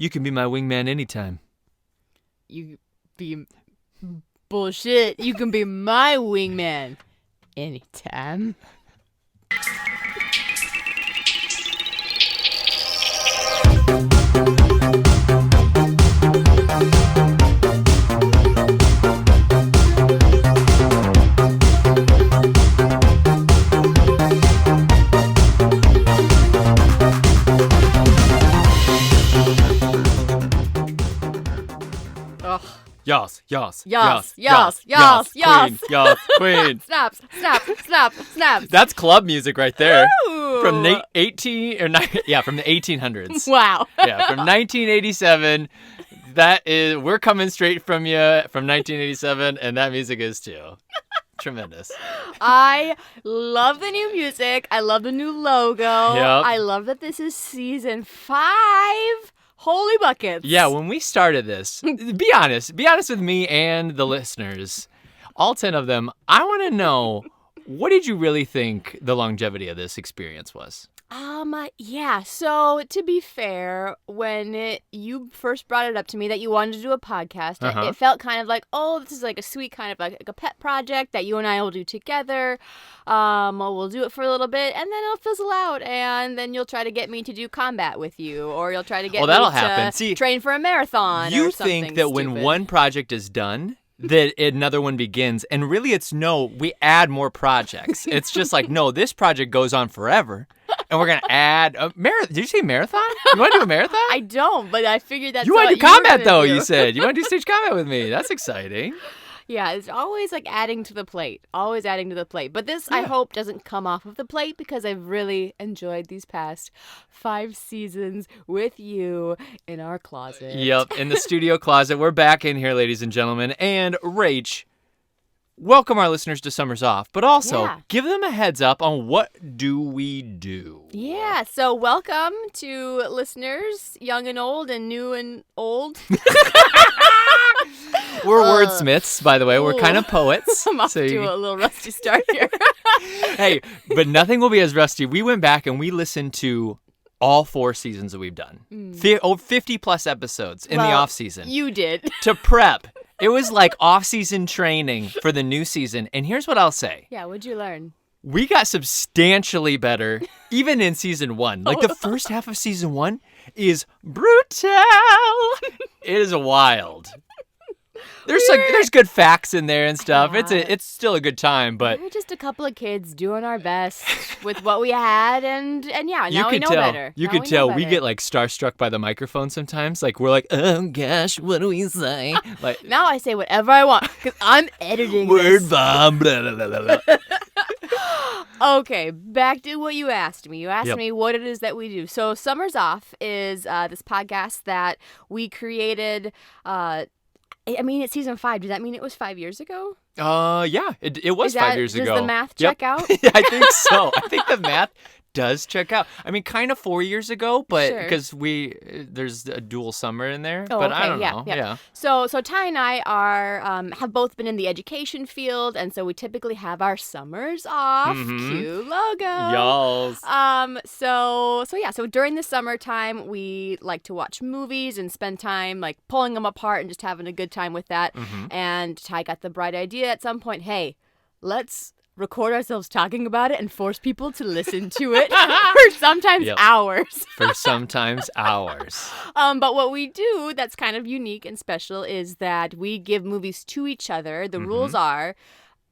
You can be my wingman anytime. You be bullshit. You can be my wingman anytime. Yas. Queen. Snaps. That's club music right there. Ooh. From the 1800s. Wow. Yeah, from 1987. We're coming straight from you from 1987, and that music is too. Tremendous. I love the new music. I love the new logo. Yep. I love that this is season 5. Holy buckets. Yeah, when we started this, be honest with me and the listeners, all 10 of them, I want to know, what did you really think the longevity of this experience was? Yeah, so to be fair, when you first brought it up to me that you wanted to do a podcast, it felt kind of like, oh, this is like a sweet kind of like a pet project that you and I will do together. We'll do it for a little bit, and then it'll fizzle out, and then you'll try to get me to do combat with you, or you'll try to get me that'll to happen. See, train for a marathon you or something think that stupid. when one project is done, that another one begins, and really it's no, we add more projects. It's just like, no, this project goes on forever, and we're going to add a marathon. Did you say marathon? You want to do a marathon? I don't, but I figured that's you want to do what combat, were though, gonna do. you said. You want to do stage combat with me. That's exciting. Yeah, it's always like adding to the plate. Always adding to the plate. But this, I hope, doesn't come off of the plate because I've really enjoyed these past 5 seasons with you in our closet. Yep, in the studio closet. We're back in here, ladies and gentlemen. And Rach, welcome our listeners to Summers Off, but also give them a heads up on what do we do. Yeah, so welcome to listeners, young and old and new and old. We're wordsmiths, by the way. We're kind of poets. I'm off to a little rusty start here. Hey, but nothing will be as rusty. We went back and we listened to all 4 seasons that we've done. 50 plus episodes in the off season. You did. To prep. It was like off-season training for the new season. And here's what I'll say. Yeah, what'd you learn? We got substantially better, even in season 1. Like the first half of season 1 is brutal. It is wild. There's good facts in there and stuff. Yeah. It's still a good time, but we're just a couple of kids doing our best with what we had, and yeah, now we know better. You could tell we get like starstruck by the microphone sometimes. Like we're like, oh gosh, what do we say? Like now I say whatever I want because I'm editing. Word bomb. Blah, blah, blah, blah. Okay, back to what you asked me. You asked me what it is that we do. So Summers Off is this podcast that we created. I mean, it's season 5. Does that mean it was 5 years ago? Yeah, it was 5 years ago. Does the math check out? Yeah, I think so. I think the math does check out. I mean, kind of 4 years ago, but because there's a dual summer in there. Oh, but okay. I don't know. Yeah. So Ty and I are have both been in the education field, and so we typically have our summers off. Cue logo. Y'alls. So during the summertime, we like to watch movies and spend time like pulling them apart and just having a good time with that. And Ty got the bright idea at some point, hey, let's record ourselves talking about it and force people to listen to it for sometimes hours. But what we do that's kind of unique and special is that we give movies to each other. The rules are,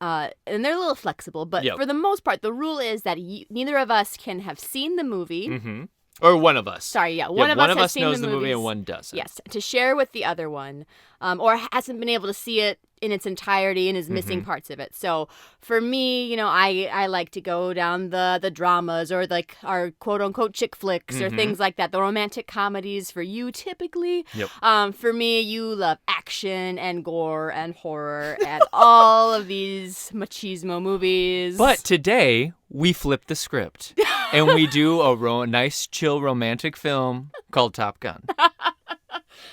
and they're a little flexible, but for the most part, the rule is that neither of us can have seen the movie. Or one of us. Sorry, one of us knows the movie movies. and one doesn't. Yes, to share with the other one, or hasn't been able to see it in its entirety and is missing parts of it. So for me, I like to go down the dramas or like our quote unquote chick flicks or things like that. The romantic comedies for you typically. Yep. For me, you love action and gore and horror and all of these machismo movies. But today we flip the script and we do a nice chill romantic film called Top Gun.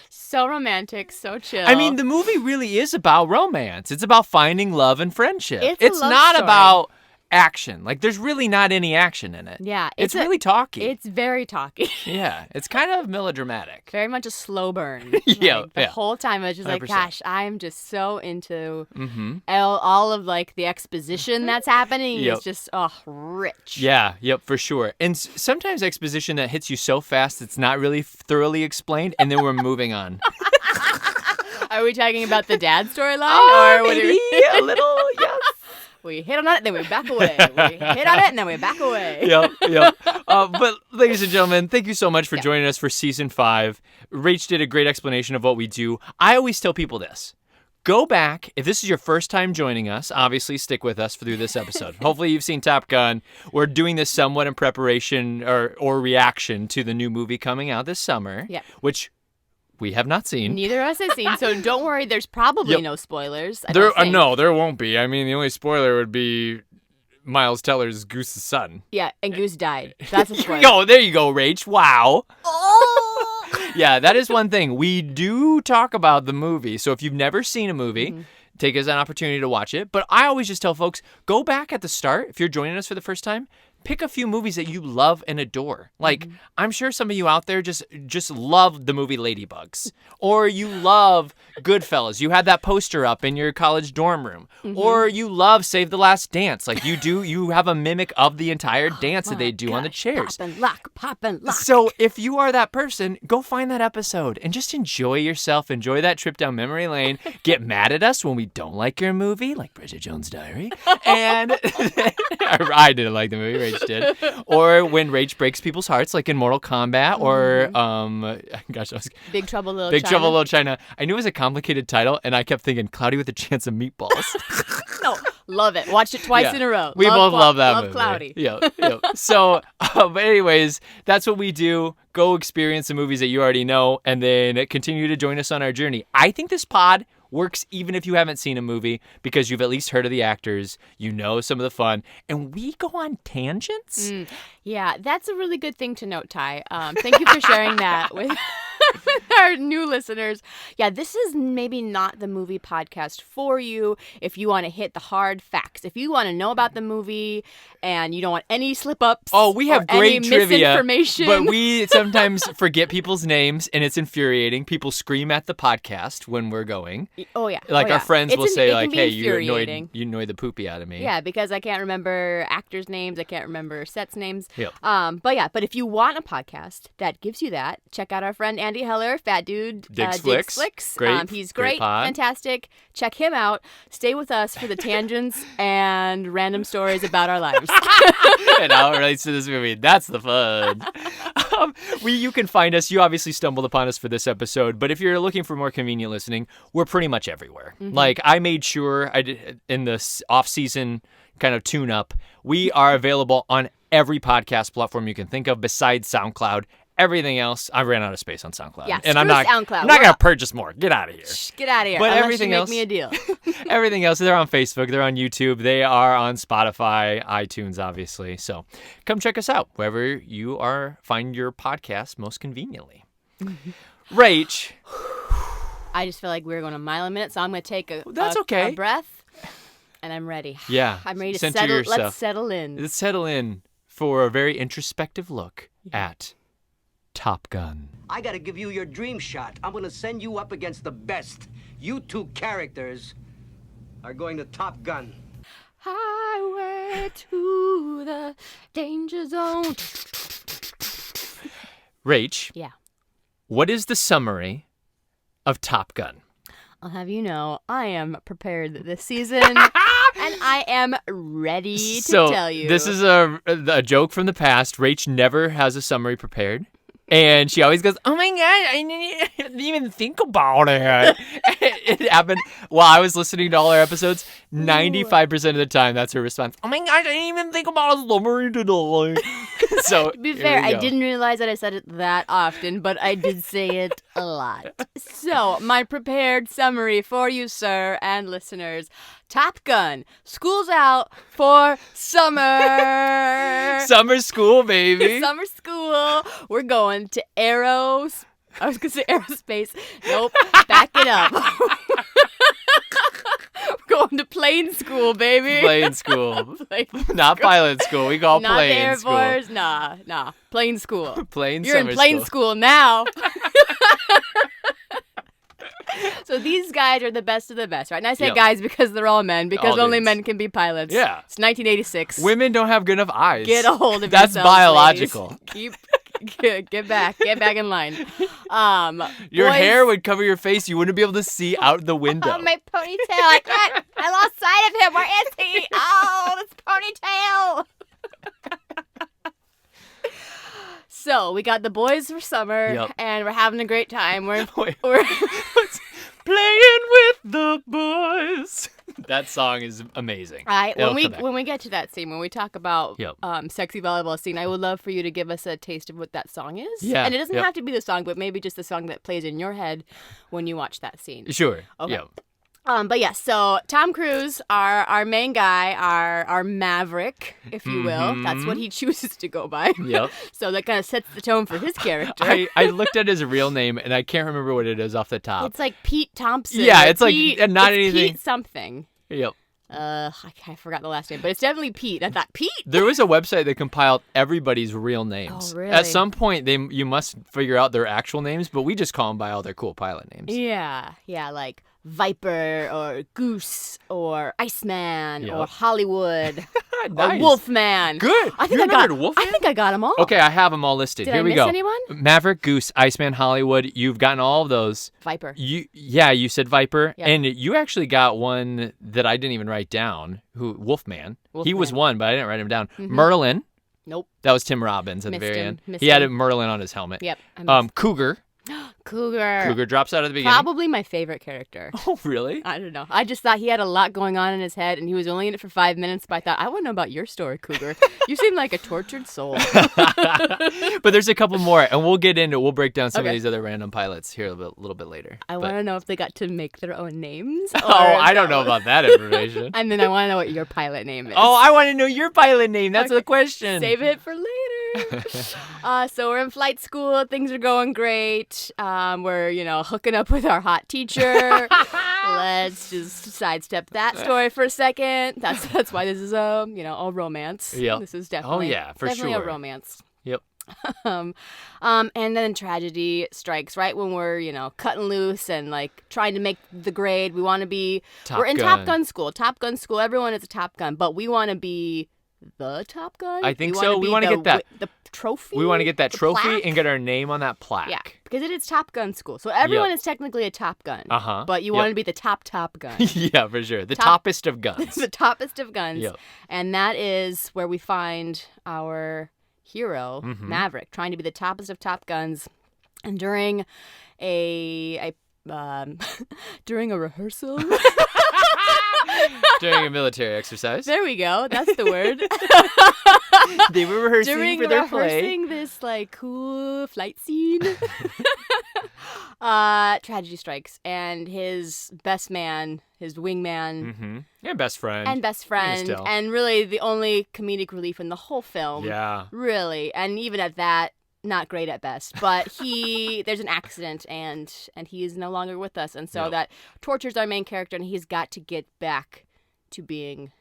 So romantic, so chill. I mean, the movie really is about romance. It's about finding love and friendship. It's a love not story. about action. Like, there's really not any action in it. Yeah. It's really talky. It's very talky. Yeah. It's kind of melodramatic. Very much a slow burn. Yeah. Like, the whole time I was just 100%. like, gosh, I'm just so into all of like the exposition that's happening. Yep. It's just, rich. Yeah, yep, for sure. And sometimes exposition that hits you so fast it's not really thoroughly explained, and then we're moving on. Are we talking about the dad storyline? Oh, or what maybe a little, yes. We hit on it, then we back away. We hit on it, and then we back away. Yep. But ladies and gentlemen, thank you so much for joining us for season 5. Rach did a great explanation of what we do. I always tell people this. Go back. If this is your first time joining us, obviously stick with us through this episode. Hopefully you've seen Top Gun. We're doing this somewhat in preparation or reaction to the new movie coming out this summer, which we have not seen. Neither of us has seen, so don't worry. There's probably no spoilers. No, there won't be. I mean, the only spoiler would be Miles Teller's Goose's son. Yeah, and Goose died. That's a spoiler. Oh, there you go, Rach. Wow. Yeah, that is one thing. We do talk about the movie. So if you've never seen a movie, take it as an opportunity to watch it. But I always just tell folks, go back at the start. If you're joining us for the first time, pick a few movies that you love and adore. Like, I'm sure some of you out there just love the movie Ladybugs. Or you love Goodfellas. You had that poster up in your college dorm room. Or you love Save the Last Dance. Like, you have a mimic of the entire dance that they do on the chairs. Pop and lock. So if you are that person, go find that episode and just enjoy yourself. Enjoy that trip down memory lane. Get mad at us when we don't like your movie, like Bridget Jones' Diary. And I didn't like the movie, Rach did. Or when Rach breaks people's hearts, like in Mortal Kombat, or Big Trouble Little Big China. Trouble Little China. I knew it was a complicated title, and I kept thinking Cloudy with a Chance of Meatballs. No, love it. Watched it twice in a row. We both love that movie. Love Cloudy. Yeah. So, but anyways, that's what we do. Go experience the movies that you already know, and then continue to join us on our journey. I think this pod works even if you haven't seen a movie because you've at least heard of the actors, you know some of the fun, and we go on tangents. Yeah, that's a really good thing to note, Ty. Thank you for sharing that with our new listeners. Yeah, this is maybe not the movie podcast for you if you want to hit the hard facts. If you want to know about the movie and you don't want any slip-ups. Oh, we have great any trivia, misinformation. but we sometimes forget people's names, and it's infuriating. People scream at the podcast when we're going. Oh, yeah. Like our friends will say, like, hey, you infuriating. annoyed the poopy out of me. Yeah, because I can't remember actors' names. I can't remember sets' names. Yep. But if you want a podcast that gives you that, check out our friend Andy Heller, Fat Dude. Digs Flicks. Great. He's great pod. fantastic. Check him out. Stay with us for the tangents and random stories about our lives. And how it relates to this movie. That's the fun. You can find us. You obviously stumbled upon us for this episode, but if you're looking for more convenient listening, we're pretty much everywhere. Like, I made sure I did in this off-season kind of tune-up, we are available on every podcast platform you can think of besides SoundCloud. Everything else, I ran out of space on SoundCloud. Yeah, and SoundCloud. I'm not going to purchase more. Get out of here. Get out of here. But Unless everything you make else, me a deal. Everything else, they're on Facebook, they're on YouTube, they are on Spotify, iTunes, obviously. So come check us out wherever you find your podcast most conveniently. Rach. I just feel like we're going a mile a minute, so I'm going to take a breath, and I'm ready. Yeah. I'm ready to Center settle. yourself. Let's settle in. Let's settle in for a very introspective look at Top Gun. I gotta give you your dream shot. I'm gonna send you up against the best. You two characters are going to Top Gun. Highway to the danger zone. Rach. Yeah. What is the summary of Top Gun? I'll have you know, I am prepared this season, and I am ready to tell you. This is a joke from the past. Rach never has a summary prepared. And she always goes, oh my God, I didn't even think about it. It happened while I was listening to all our episodes. 95% of the time, that's her response. Oh my gosh, I didn't even think about a summary today. So, to be fair, I didn't realize that I said it that often, but I did say it a lot. So, my prepared summary for you, sir, and listeners. Top Gun. School's out for summer. Summer school, baby. Summer school. We're going to aerospace. Nope. Back it up. We're going to plane school, baby. Plane school. Plane Not pilot school. We call Not the plane Air school. Force. Nah. Plane school. Plane You're in summer plane school. school now. So these guys are the best of the best, right? And I say Yep. guys because they're all men, because All only dudes. men can be pilots. Yeah. It's 1986. Women don't have good enough eyes. Get a hold of That's yourselves, biological. ladies. Get back in line. Your boys- hair would cover your face. You wouldn't be able to see out the window. Oh, my ponytail. I can't. I lost sight of him. Where is he? Oh, this ponytail. So we got the boys for summer, Yep. and we're having a great time. We're Wait. we're Playing with the boys. That song is amazing. All right, It'll come back. when we get to that scene, when we talk about Yep. sexy volleyball scene, I would love for you to give us a taste of what that song is. Yeah, And it doesn't yep. have to be the song, but maybe just the song that plays in your head when you watch that scene. Sure. Okay. Yeah. But yes, so Tom Cruise, our main guy, our maverick, if you will. That's what he chooses to go by. Yep. So that kind of sets the tone for his character. I looked at his real name and I can't remember what it is off the top. It's like Pete Thompson. Yeah, or it's like, Pete, not it's anything- Pete something. Yep. I forgot the last name, but it's definitely Pete. I thought, Pete? There was a website that compiled everybody's real names. Oh, really? At some point, you must figure out their actual names, but we just call them by all their cool pilot names. Yeah, like Viper or Goose or Iceman Yep. or Hollywood or Nice. Wolfman. Good. I think You I got. remembered Wolfman? I think I got them all. Okay, I have them all listed. Did Here I we miss go. anyone? Maverick, Goose, Iceman, Hollywood. You've gotten all of those. Viper. You said Viper, Yep. and you actually got one that I didn't even write down. Wolfman. He was Wolfman. one, but I didn't write him down. Merlin. Nope. That was Tim Robbins at Missed the very him, end. missed He had a him. Merlin on his helmet. Yep. I missed. Cougar. Cougar. Cougar drops out at the beginning. Probably my favorite character. Oh, really? I don't know. I just thought he had a lot going on in his head, and he was only in it for 5 minutes. But I thought, I want to know about your story, Cougar. You seem like a tortured soul. But there's a couple more, and we'll break down some of Okay. these other random pilots here a little bit later. I But- want to know if they got to make their own names. Oh, or I if don't that know was- about that information. And then I want to know what your pilot name is. Oh, I want to know your pilot name. That's the question. Save it for later. So we're in flight school. Things are going great. We're, hooking up with our hot teacher. Let's just sidestep that story for a second. That's why this is a romance. Yep. This is definitely for definitely sure. a romance. Yep. And then tragedy strikes right when we're, cutting loose and like trying to make the grade. We want to be. Top we're in Gun. Top Gun school. Top Gun school. Everyone is a Top Gun, but we want to be the Top Gun. I think wanna so. We be wanna the get that- the trophy. We want to get that the trophy plaque? and get our name on that plaque. Yeah, because it is Top Gun school, so everyone is technically a Top Gun. Uh-huh. But you Yep. want to be the top gun. Yeah, for sure. The Top- toppest of guns. The toppest of guns. Yep. And that is where we find our hero, Mm-hmm. Maverick, trying to be the toppest of top guns. And during during a rehearsal. During a military exercise. There we go. That's the word. They were rehearsing During for their play. rehearsing this like cool flight scene, tragedy strikes, and his best man, his wingman, Mm-hmm. And best friend. and best friend, still. and really the only comedic relief in the whole film. Yeah. Really, and even at that, not great at best. But there's an accident, and he is no longer with us, and so Yep. that tortures our main character, and he's got to get back to being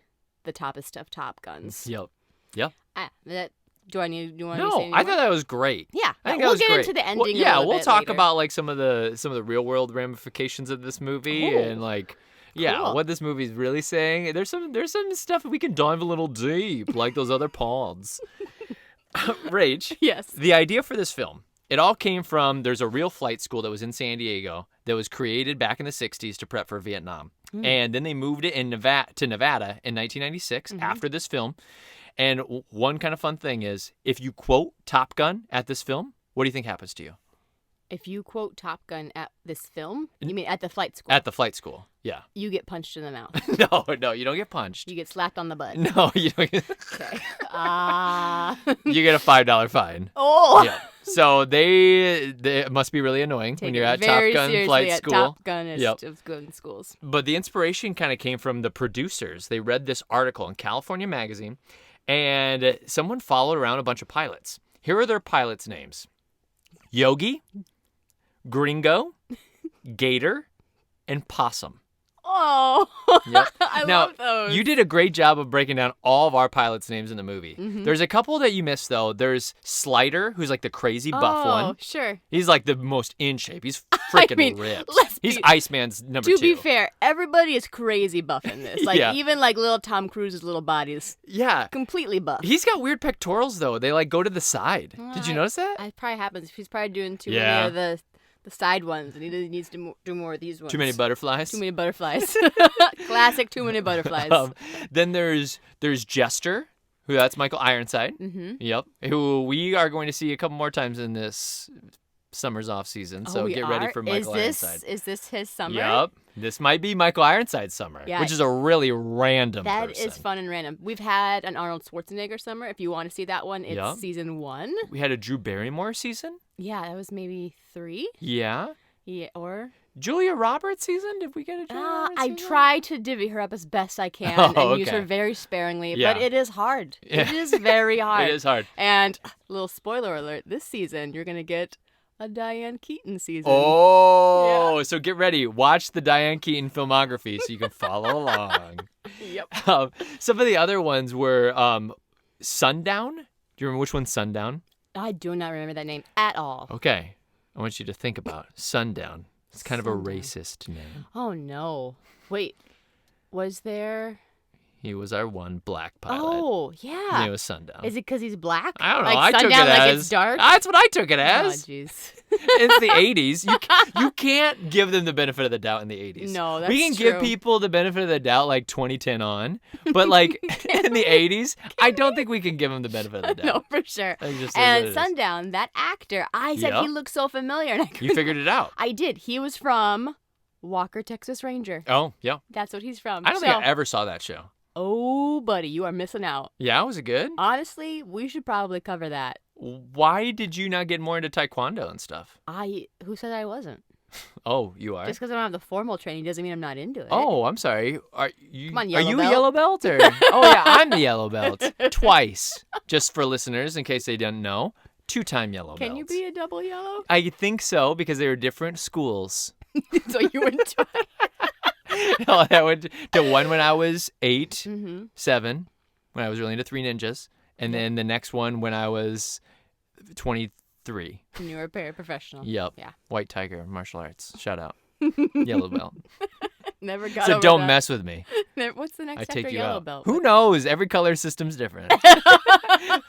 the toppest of top guns. Yep. Do I need? Do you want to No, say I anymore? thought that was great. Yeah, I think we'll that was get great. into the Well, ending. yeah, a little we'll bit talk later. about like some of the real world ramifications of this movie Cool. and like Cool. what this movie's really saying. There's some stuff we can dive a little deep, like those other pods. Rach, Yes. the idea for this film, it all came from there's a real flight school that was in San Diego that was created back in the 60s to prep for Vietnam. And then they moved it to Nevada in 1996 after this film. And one kind of fun thing is if you quote Top Gun at this film, what do you think happens to you? If you quote Top Gun at this film, you mean at the flight school? At the flight school. Yeah. You get punched in the mouth. No, you don't get punched. You get slapped on the butt. No, you don't get, Okay. you get a $5 fine. Oh. Yeah. So they it must be really annoying Take when you're it at Top very Gun seriously flight at school. Top Gun Yep. of gun schools. But the inspiration kind of came from the producers. They read this article in California Magazine, and someone followed around a bunch of pilots. Here are their pilots' names: Yogi, Gringo, Gator, and Possum. Oh, Yep. I Now, love those. you did a great job of breaking down all of our pilots' names in the movie. Mm-hmm. There's a couple that you missed, though. There's Slider, who's like the crazy buff Oh, one. sure. He's like the most in shape. He's freaking mean, ripped. let's He's be- Iceman's number To 2. be fair, everybody is crazy buff in this. Like Yeah. even like little Tom Cruise's little body is Yeah. completely buff. He's got weird pectorals, though. They like go to the side. Did you notice that? It probably happens. He's probably doing too Yeah. many of the side ones, and he needs to do more of these ones. Too many butterflies. Too many butterflies. Classic. Too many butterflies. Then there's Jester, who that's Michael Ironside. Mm-hmm. Yep. Who we are going to see a couple more times in this summer's off season. So we get ready are? for Michael Ironside. Is this his summer? Yep. This might be Michael Ironside's summer, Yeah. which is a really random That person. is fun and random. We've had an Arnold Schwarzenegger summer. If you want to see that one, it's Yep. season 1. We had a Drew Barrymore season. Yeah, that was maybe 3. Yeah. Yeah, or Julia Roberts season? Did we get a Julia Roberts I season? try to divvy her up as best I can Oh, and use her okay. very sparingly, Yeah. but it is hard. Yeah. It is very hard. It is hard. And little spoiler alert: this season you're gonna get a Diane Keaton season. Oh, so get ready. Watch the Diane Keaton filmography so you can follow along. Yep. Some of the other ones were Sundown. Do you remember which one's Sundown? I do not remember that name at all. Okay. I want you to think about Sundown. It's kind of a Sundown. racist name. Oh no! Wait, was there? He was our one black pilot. Oh His yeah. name was Sundown. Is it because he's black? I don't know. Like I took sundown, it like as it's dark. That's what I took it Oh as. jeez. It's the 80s. You can't give them the benefit of the doubt in the 80s. No, We can that's give true. people the benefit of the doubt like 2010 on, but like in the 80s, I don't think we can give them the benefit of the doubt. No, for sure. It just is what And it is. Sundown, that actor, I said Yep. he looked so familiar, and I You couldn't- figured it out. I did. He was from Walker, Texas Ranger. Oh, yeah. That's what he's from. I don't think I ever saw that show. Oh, buddy, you are missing out. Yeah, was it good? Honestly, we should probably cover that. Why did you not get more into taekwondo and stuff? Who said I wasn't? Oh, you are? Just because I don't have the formal training doesn't mean I'm not into it. Oh, I'm sorry. Are you, Come on, are yellow you belt. a yellow belt? Or... oh, yeah, I'm the yellow belt. Twice. Just for listeners, in case they didn't know. 2-time yellow belt. Can you be a double yellow? I think so, because they were different schools. So you went to. No, I went to one when I was 8, Mm-hmm. 7, when I was really into Three Ninjas, and then the next one when I was 23. And you were a paraprofessional. Yep. Yeah. White Tiger, martial arts. Shout out. Yellow belt. Never got So over don't that. mess with me. What's the next I after take you yellow out. belt? Who knows? Every color system's different.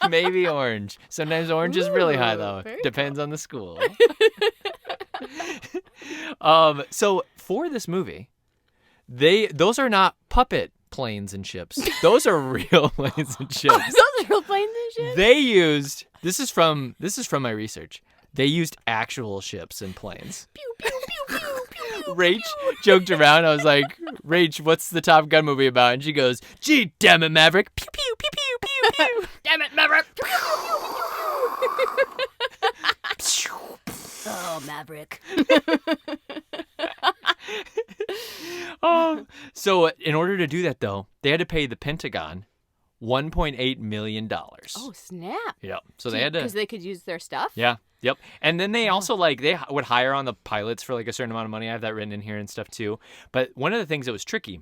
Maybe orange. Sometimes orange is really high Ooh, though. very Depends on the school. So for this movie, those are not puppet planes and ships. Those are real planes and ships. Those are real planes and shit? They used this is from my research. They used actual ships and planes. Pew, pew, pew, pew, pew, Rach joked around. I was like, Rach, what's the Top Gun movie about? And she goes, gee, damn it, Maverick. Pew, pew, pew, pew, pew, pew. Damn it, Maverick! Oh, Maverick. So in order to do that, though, they had to pay the Pentagon $1.8 million. Oh, snap. Yep. So they had to. Because they could use their stuff? Yeah. Yep. And then they also they would hire on the pilots for like a certain amount of money. I have that written in here and stuff too. But one of the things that was tricky,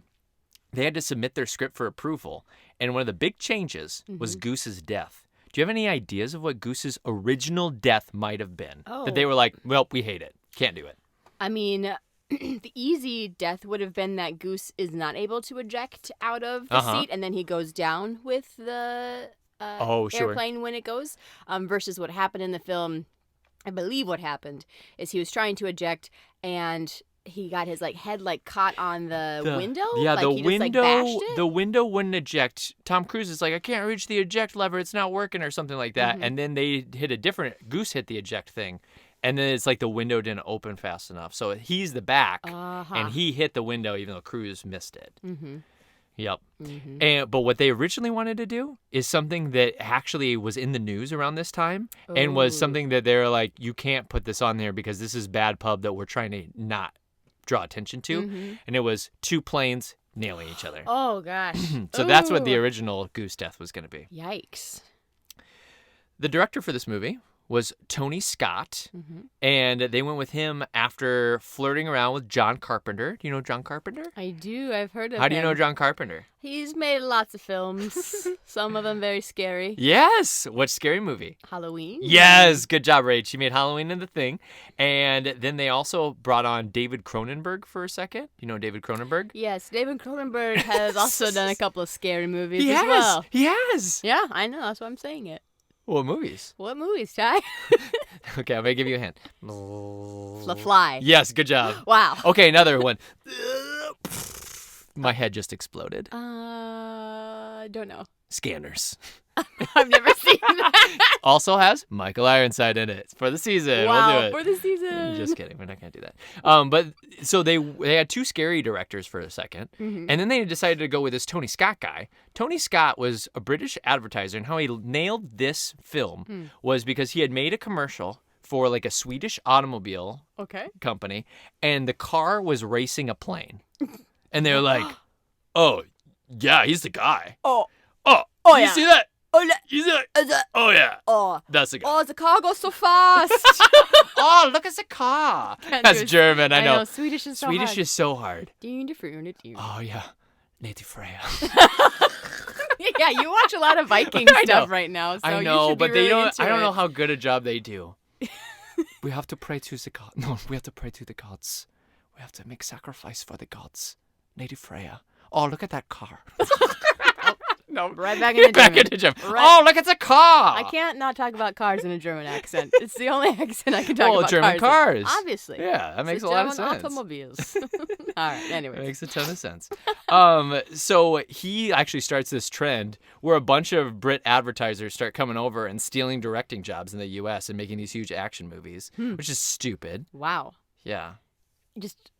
they had to submit their script for approval. And one of the big changes was Goose's death. Do you have any ideas of what Goose's original death might have been? That they were like, well, we hate it. Can't do it. I mean, the easy death would have been that Goose is not able to eject out of the seat, and then he goes down with the sure. airplane when it goes, versus what happened in the film. I believe what happened is he was trying to eject, and he got his head caught on the window. Yeah, like, the he window. Just, bashed it? The window wouldn't eject. Tom Cruise is like, I can't reach the eject lever. It's not working, or something like that. And then they hit a different. Goose hit the eject thing, and then it's like the window didn't open fast enough. So he's the back, and he hit the window even though Cruise missed it. Mm-hmm. Yep. But what they originally wanted to do is something that actually was in the news around this time, and was something that they were like, you can't put this on there because this is bad pub that we're trying to not draw attention to. And it was 2 planes nailing each other. Oh, gosh. So that's what the original Goose death was going to be. Yikes. The director for this movie was Tony Scott, Mm-hmm. and they went with him after flirting around with John Carpenter. Do you know John Carpenter? I do. I've heard of him. How do you know John Carpenter? He's made lots of films. Some of them very scary. Yes. What scary movie? Halloween. Yes. Good job, Rach. She made Halloween in The Thing. And then they also brought on David Cronenberg for a second. You know David Cronenberg? Yes, David Cronenberg has also done a couple of scary movies He as has. well. He has. Yeah, I know. That's why I'm saying it. What movies? What movies, Ty? Okay, I'm going to give you a hint. The Fly. Yes, good job. Wow. Okay, another one. My head just exploded. Don't know. Scanners. I've never seen that. Also has Michael Ironside in it for the season. Wow, We'll do it. for the season. Just kidding. We're not going to do that. But so they had two scary directors for a second, Mm-hmm. and then they decided to go with this Tony Scott guy. Tony Scott was a British advertiser, and how he nailed this film was because he had made a commercial for like a Swedish automobile Okay. company, and the car was racing a plane. And they were like, "Oh, yeah, he's the guy. Oh. Oh, Oh, you yeah. see that? Oh, You see that? Oh, yeah, oh. that's the guy. Oh, the car goes so fast. Oh, look at the car. Can't That's do it. German, I know. Swedish is so Swedish hard. is so hard. Oh. Oh, yeah. Native Freya. Yeah, you watch a lot of Viking I stuff know. right now. So I you know, should but be they really don't. into I don't know it. how good a job they do. We have to pray to the god. No, we have to pray to the gods. We have to make sacrifice for the gods. Native Freya. Oh, look at that car. No, Right back get into back German. into German. Right. Oh, look, it's a car. I can't not talk about cars in a German accent. It's the only accent I can talk Well, about. German cars. Obviously. Yeah, that makes It's a lot of German sense. automobiles. All right. It Anyway. makes a ton of sense. So he actually starts this trend where a bunch of Brit advertisers start coming over and stealing directing jobs in the U.S. and making these huge action movies, which is stupid. Wow. Yeah. Just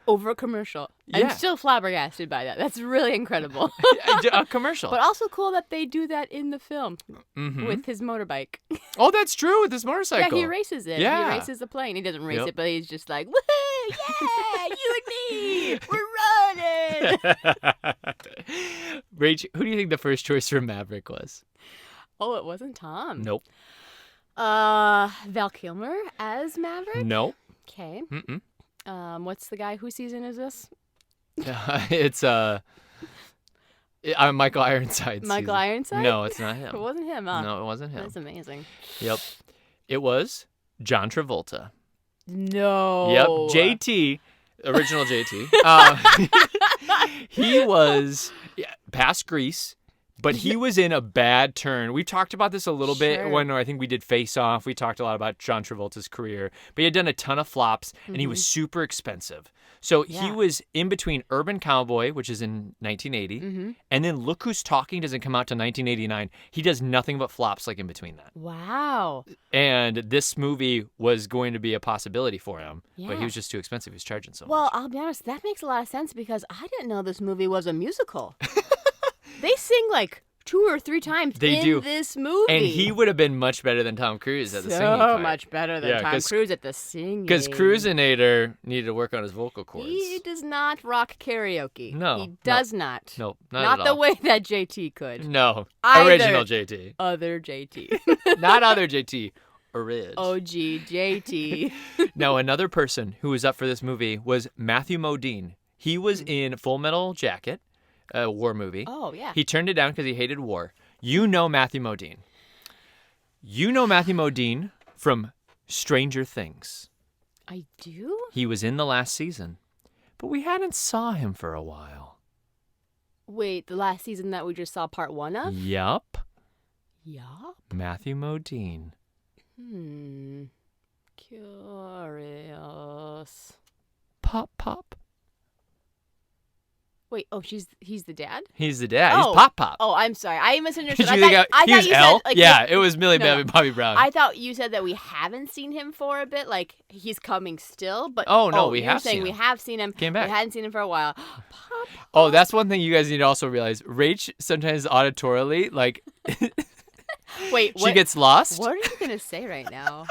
over a commercial. Yeah. I'm still flabbergasted by that. That's really incredible. A commercial. But also cool that they do that in the film Mhm. with his motorbike. Oh, that's true with this Yeah, motorcycle. he races it. Yeah. He races the plane. He doesn't race Yep. it, but he's just like, woohoo, yeah, you and me, we're running. Rach, who do you think the first choice for Maverick was? Oh, it wasn't Tom. Nope. Val Kilmer as Maverick? Nope. Okay. Mm-mm. What's the guy? Whose season is this? It's Michael Ironside. Michael Ironside? No, it's not It him. wasn't him, huh? No, it wasn't him. That's amazing. Yep. It was John Travolta. No. Yep. JT, original JT. He was past Grease, but he was in a bad turn. We talked about this a little bit Sure. when I think we did Face Off. We talked a lot about John Travolta's career, but he had done a ton of flops, and he was super expensive. So he Yeah. was in between Urban Cowboy, which is in 1980, and then Look Who's Talking doesn't come out to 1989. He does nothing but flops like in between that. Wow. And this movie was going to be a possibility for him, but Yeah. he was just too expensive. He was charging so Well, much. I'll be honest, that makes a lot of sense because I didn't know this movie was a musical. They sing like 2 or 3 times They in do. this movie. And he would have been much better than Tom Cruise at the singing so part. much better than Yeah, Tom 'cause- Cruise at the singing. Because Cruisinator needed to work on his vocal cords. He does not rock karaoke. No, He no. does not. Nope, not Not at the all. way that JT could. No, Either. original JT. Other JT. Not other JT. Orig. OG JT. Now, another person who was up for this movie was Matthew Modine. He was in Full Metal Jacket, a war movie. Oh, yeah. He turned it down because he hated war. You know Matthew Modine. You know Matthew Modine from Stranger Things. I do? He was in the last season, but we hadn't saw him for a while. Wait, the last season that we just saw part 1 of? Yup. Yup. Matthew Modine. Curious. Pop, pop. Wait, oh, he's the dad? He's the dad. Oh. He's Pop Pop. Oh, I'm sorry. I misunderstood. Did you think I he thought was you L? said, like, Yeah, if- it was Millie no, no. Bobby Brown. I thought you said that we haven't seen him for a bit, like he's coming still, but Oh, no, we you're have saying seen we him. have seen him. Came back. We hadn't seen him for a while. Pop. Oh, that's one thing you guys need to also realize. Rach sometimes auditorily, like, Wait, she gets lost. What are you gonna say right now?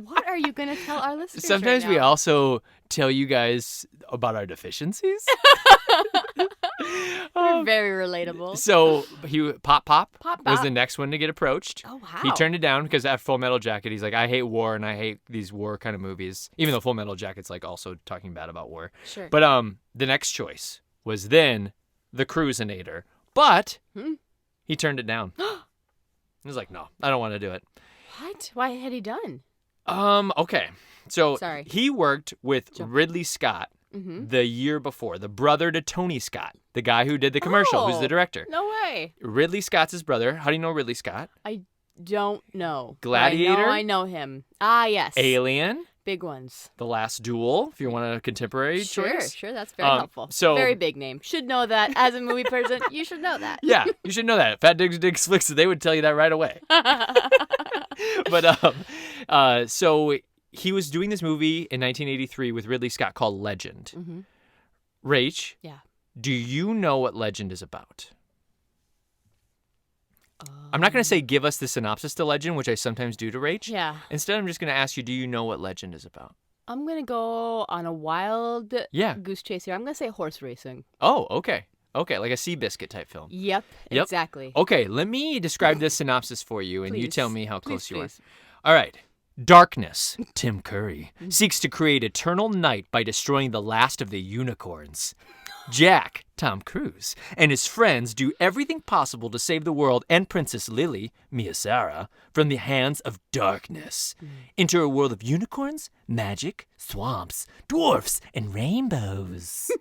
What are you gonna tell our listeners? Sometimes right we now? also tell you guys about our deficiencies. You're very relatable. So Pop Pop was Pop. the next one to get approached. Oh, wow. He turned it down because at Full Metal Jacket, he's like, I hate war and I hate these war kind of movies. Even though Full Metal Jacket's like also talking bad about war. Sure. But the next choice was then The Cruisinator. But he turned it down. He was like, no, I don't want to do it. What? Why had he done? Okay. So Sorry. he worked with Ridley Scott the year before, the brother to Tony Scott, the guy who did the commercial, who's the director. No way. Ridley Scott's his brother. How do you know Ridley Scott? I don't know. Gladiator? I know him. Ah, yes. Alien, Big ones. The Last Duel, if you want a contemporary choice. Sure. That's very helpful. so- very big name. Should know that as a movie person. You should know that. Yeah, you should know that. Fat Dick's Flicks, they would tell you that right away. But so he was doing this movie in 1983 with Ridley Scott called Legend. Mm-hmm. Rach, Yeah. do you know what Legend is about? I'm not going to say give us the synopsis to Legend, which I sometimes do to Rach. Yeah. Instead, I'm just going to ask you, do you know what Legend is about? I'm going to go on a wild Yeah. goose chase here. I'm going to say horse racing. Oh, okay. Okay, like a Seabiscuit type film. Yep. Exactly. Okay, let me describe this synopsis for you, and you Please. tell me how Please, close you are. please. All right. Darkness, Tim Curry, seeks to create eternal night by destroying the last of the unicorns. Jack, Tom Cruise, and his friends do everything possible to save the world and Princess Lily, Mia Sara, from the hands of darkness. Enter a world of unicorns, magic, swamps, dwarfs, and rainbows.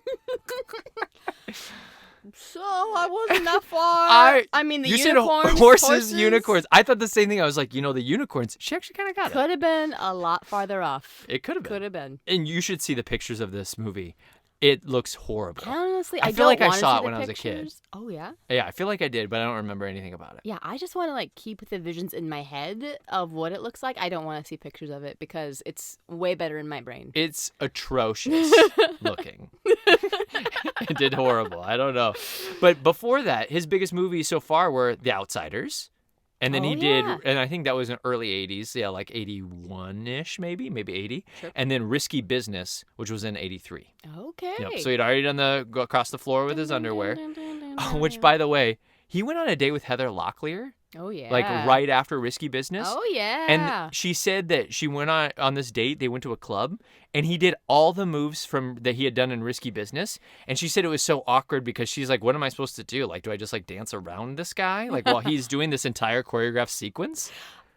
So I wasn't that far. I mean, the you unicorns. said horses, unicorns. I thought the same thing. I was like, the unicorns. She actually kind of got it. Could have been a lot farther off. It could have been. Could have been. And you should see the pictures of this movie. It looks horrible. Honestly, I I feel don't like I wanna saw see it when the I was a kid. pictures. Oh yeah. Yeah, I feel like I did, but I don't remember anything about it. Yeah, I just want to keep the visions in my head of what it looks like. I don't want to see pictures of it because it's way better in my brain. It's atrocious looking. It did horrible. I don't know. But before that, his biggest movies so far were The Outsiders. And then Oh, he did, yeah. and I think that was in early 80s. Yeah, like 81-ish maybe 80. Sure. And then Risky Business, which was in 83. Okay. Yep. So he'd already done the go across the floor with his underwear. Which, by the way, he went on a date with Heather Locklear, Oh yeah. like right after Risky Business. Oh yeah. And she said that she went on this date. They went to a club, and he did all the moves that he had done in Risky Business. And she said it was so awkward because she's like, "What am I supposed to do? Like, do I just like dance around this guy like while he's doing this entire choreographed sequence?"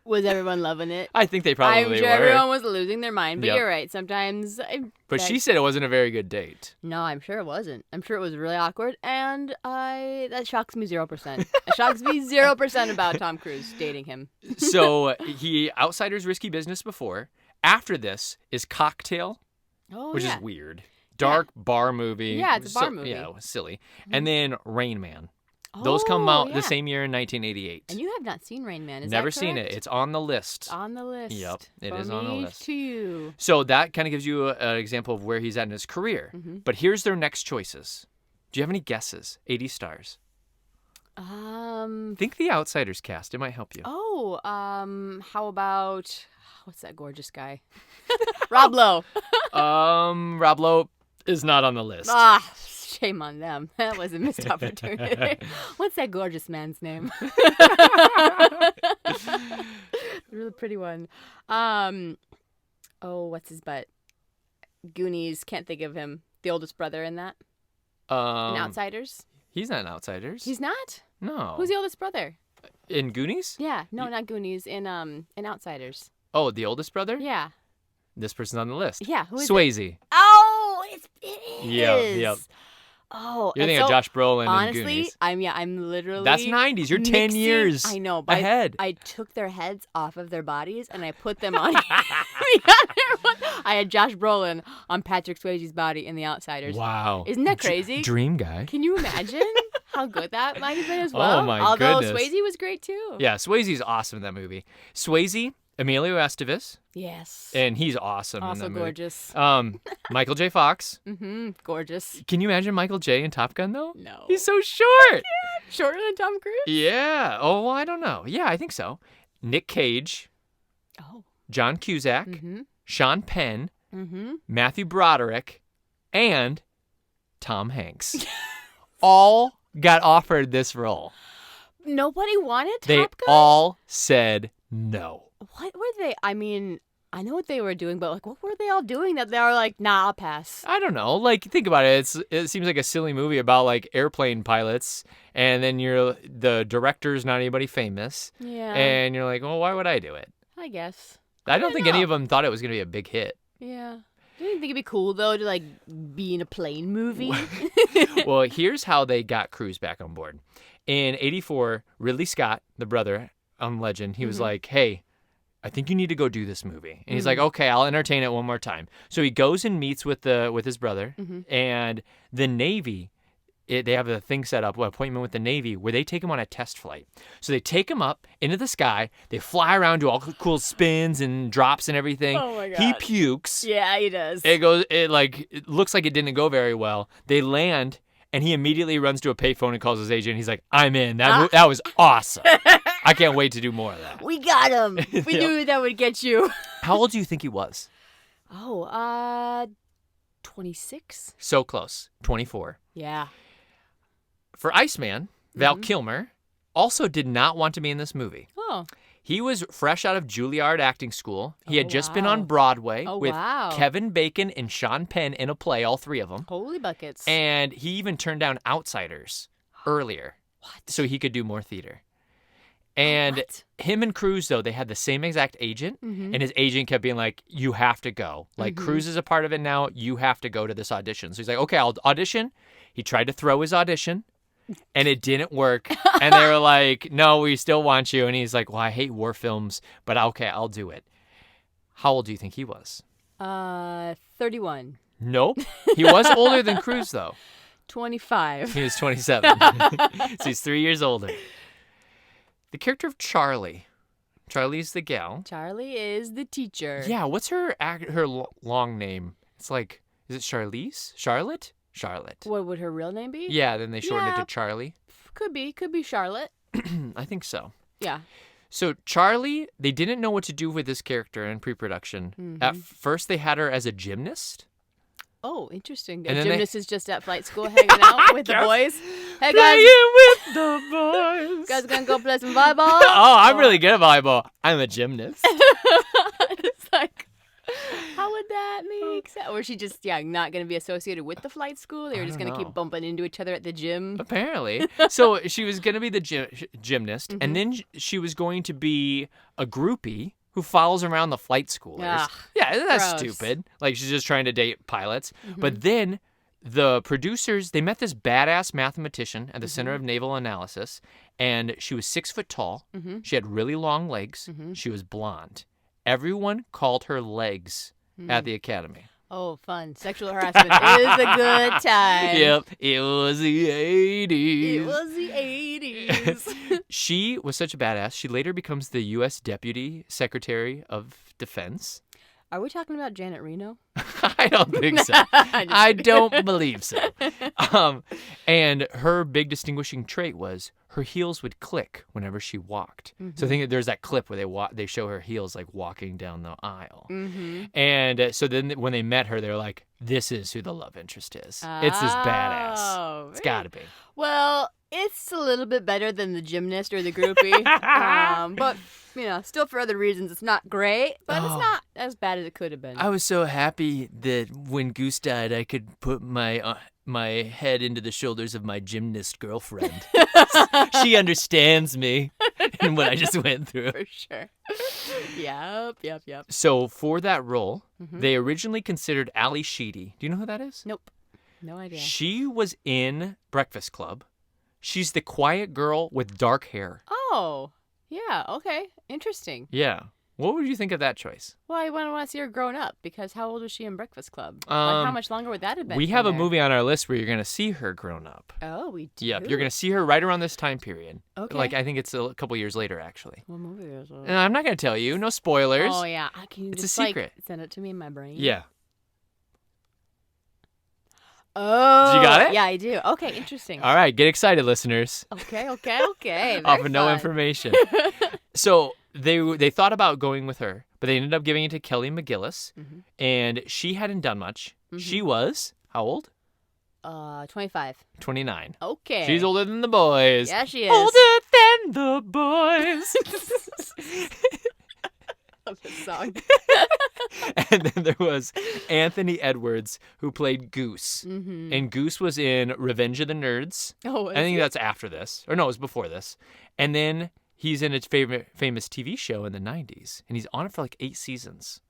Was everyone loving it? I think they probably I'm sure were. everyone was losing their mind, but Yep. you're right. Sometimes. But she said it wasn't a very good date. No, I'm sure it wasn't. I'm sure it was really awkward, and that shocks me 0%. It shocks me 0% about Tom Cruise dating him. So he Outsiders, Risky Business before. After this is Cocktail, Oh which yeah. is weird. Dark bar movie. Yeah, it's a bar movie. Yeah, silly. And then Rain Man. Those come Oh, out yeah. the same year in 1988. And you have not seen Rain Man, is Never that seen it. correct? It's on the list. On the list. Yep, it From is on the me list. to you. So that kind of gives you an example of where he's at in his career. Mm-hmm. But here's their next choices. Do you have any guesses? 80 stars. Think The Outsiders cast. It might help you. Oh, how about what's that gorgeous guy? Rob Lowe. Rob Lowe is not on the list. Ah, shame on them. That was a missed opportunity. What's that gorgeous man's name? Really pretty one. Oh, what's his butt? Goonies. Can't think of him. The oldest brother in that. In Outsiders. He's not in Outsiders. He's not. No. Who's the oldest brother? In Goonies? Yeah. No, not Goonies. In Outsiders. Oh, the oldest brother? Yeah. This person's on the list. Yeah. Who is it? Swayze. Oh, it is. Yep. Oh, You're and thinking of so, Josh Brolin and honestly, Goonies. I'm literally. That's 90s. You're 10 mixing- years I know, but ahead. I took their heads off of their bodies and I put them on the other one. I had Josh Brolin on Patrick Swayze's body in The Outsiders. Wow. Isn't that crazy? Dream guy. Can you imagine how good that might have been as well? Oh, my Although goodness. Swayze was great too. Yeah, Swayze's awesome in that movie. Swayze, Emilio Estevez, Yes. and he's awesome in Also that movie. gorgeous. Michael J. Fox. Mm-hmm. Gorgeous. Can you imagine Michael J. in Top Gun though? No. He's so short. Shorter than Tom Cruise? Yeah. Oh, well, I don't know. Yeah, I think so. Nick Cage, Oh. John Cusack, Mm-hmm. Sean Penn, Mm-hmm. Matthew Broderick, and Tom Hanks. all got offered this role. Nobody wanted They Top Gun? all said no. What were they? I mean, I know what they were doing, but like, what were they all doing that they were like, nah, I'll pass? I don't know. Like, think about it. It seems like a silly movie about like airplane pilots, and then the director's not anybody famous, Yeah. and you're like, well, why would I do it? I guess. I don't think any know. of them thought it was gonna be a big hit. Yeah. Do you think it'd be cool though to like be in a plane movie? Well, here's how they got Cruise back on board. In '84, Ridley Scott, the brother on Legend, he was like, hey, I think you need to go do this movie. And he's like, okay, I'll entertain it one more time. So he goes and meets with his brother, and the Navy, they have a thing set up, an appointment with the Navy, where they take him on a test flight. So they take him up into the sky. They fly around, do all cool spins and drops and everything. Oh my God. He pukes. Yeah, he does. It looks like it didn't go very well. They land, and he immediately runs to a payphone and calls his agent. He's like, I'm in. That was awesome. I can't wait to do more of that. We got him. We knew that would get you. How old do you think he was? Oh, 26? So close. 24. Yeah. For Iceman, Val Kilmer also did not want to be in this movie. Oh. He was fresh out of Juilliard acting school. He had just been wow. on Broadway Oh, with wow. Kevin Bacon and Sean Penn in a play, all three of them. Holy buckets. And he even turned down Outsiders earlier. What? So he could do more theater. And What? him and Cruise, though, they had the same exact agent. And his agent kept being like, you have to go. Like, Cruise is a part of it now. You have to go to this audition. So he's like, okay, I'll audition. He tried to throw his audition, and it didn't work. And they were like, no, we still want you. And he's like, well, I hate war films, but okay, I'll do it. How old do you think he was? 31. Nope. He was older than Cruise, though. 25. He was 27. So he's 3 years older. The character of Charlie. Charlie's the gal. Charlie is the teacher. Yeah, what's her long name? It's like, is it Charlize? Charlotte? Charlotte. What would her real name be? Yeah, then they shortened it Yeah. to Charlie. Could be Charlotte. I think so. Yeah. So Charlie, they didn't know what to do with this character in pre-production. At first, they had her as a gymnast. Oh, interesting. And The then gymnast is just at flight school hanging out with the boys. Hey guys, Playing with the boys. guys gonna go play some volleyball? Oh, I'm really good at volleyball. I'm a gymnast. It's like, how would that make sense? Or is she just, not going to be associated with the flight school? They were just going to know. keep bumping into each other at the gym? Apparently. So she was going to be the gymnast, and then she was going to be a groupie who follows around the flight schoolers. Ugh, Yeah, isn't that gross. stupid? Like, she's just trying to date pilots. But then the producers, they met this badass mathematician at the Center of Naval Analysis, and she was 6 foot tall. She had really long legs. She was blonde. Everyone called her Legs at the academy. Oh, fun. Sexual harassment is a good time. Yep, it was the 80s. It was the 80s. She was such a badass. She later becomes the U.S. Deputy Secretary of Defense. Are we talking about Janet Reno? I don't think so. I don't believe so. And her big distinguishing trait was her heels would click whenever she walked. So I think there's that clip where they show her heels like walking down the aisle. And so then when they met her, they're like, this is who the love interest is. It's this badass. Oh, It's got to be. Well, it's a little bit better than the gymnast or the groupie. But, still for other reasons, it's not great, but it's not as bad as it could have been. I was so happy that when Goose died, I could put my head into the shoulders of my gymnast girlfriend. She understands me and what I just went through. For sure. Yep. So for that role, they originally considered Ali Sheedy. Do you know who that is? Nope. No idea. She was in Breakfast Club. She's the quiet girl with dark hair. Oh, yeah. Okay. Interesting. Yeah. What would you think of that choice? Well, I want to see her grown up because how old was she in Breakfast Club? Like, how much longer would that have been? We from have a there? movie on our list where you're going to see her grown up. Oh, we do. Yep, you're going to see her right around this time period. Okay. Like, I think it's a couple years later, actually. What movie is it? And I'm not going to tell you. No spoilers. Oh, yeah. Can you It's a just, secret. send it to me in my brain? Yeah. Oh. You got it? Yeah, I do. Okay, interesting. All right, get excited, listeners. Okay. Off Very of no fun. information. So they thought about going with her, but they ended up giving it to Kelly McGillis, and she hadn't done much. She was how old? 25. 29. Okay. She's older than the boys. Yeah, she is. Older than the boys. Love this song. And then there was Anthony Edwards, who played Goose. Mm-hmm. And Goose was in Revenge of the Nerds. Oh, I think that's after this. Or no, it was before this. And then he's in its famous TV show in the 90s. And he's on it for like 8 seasons.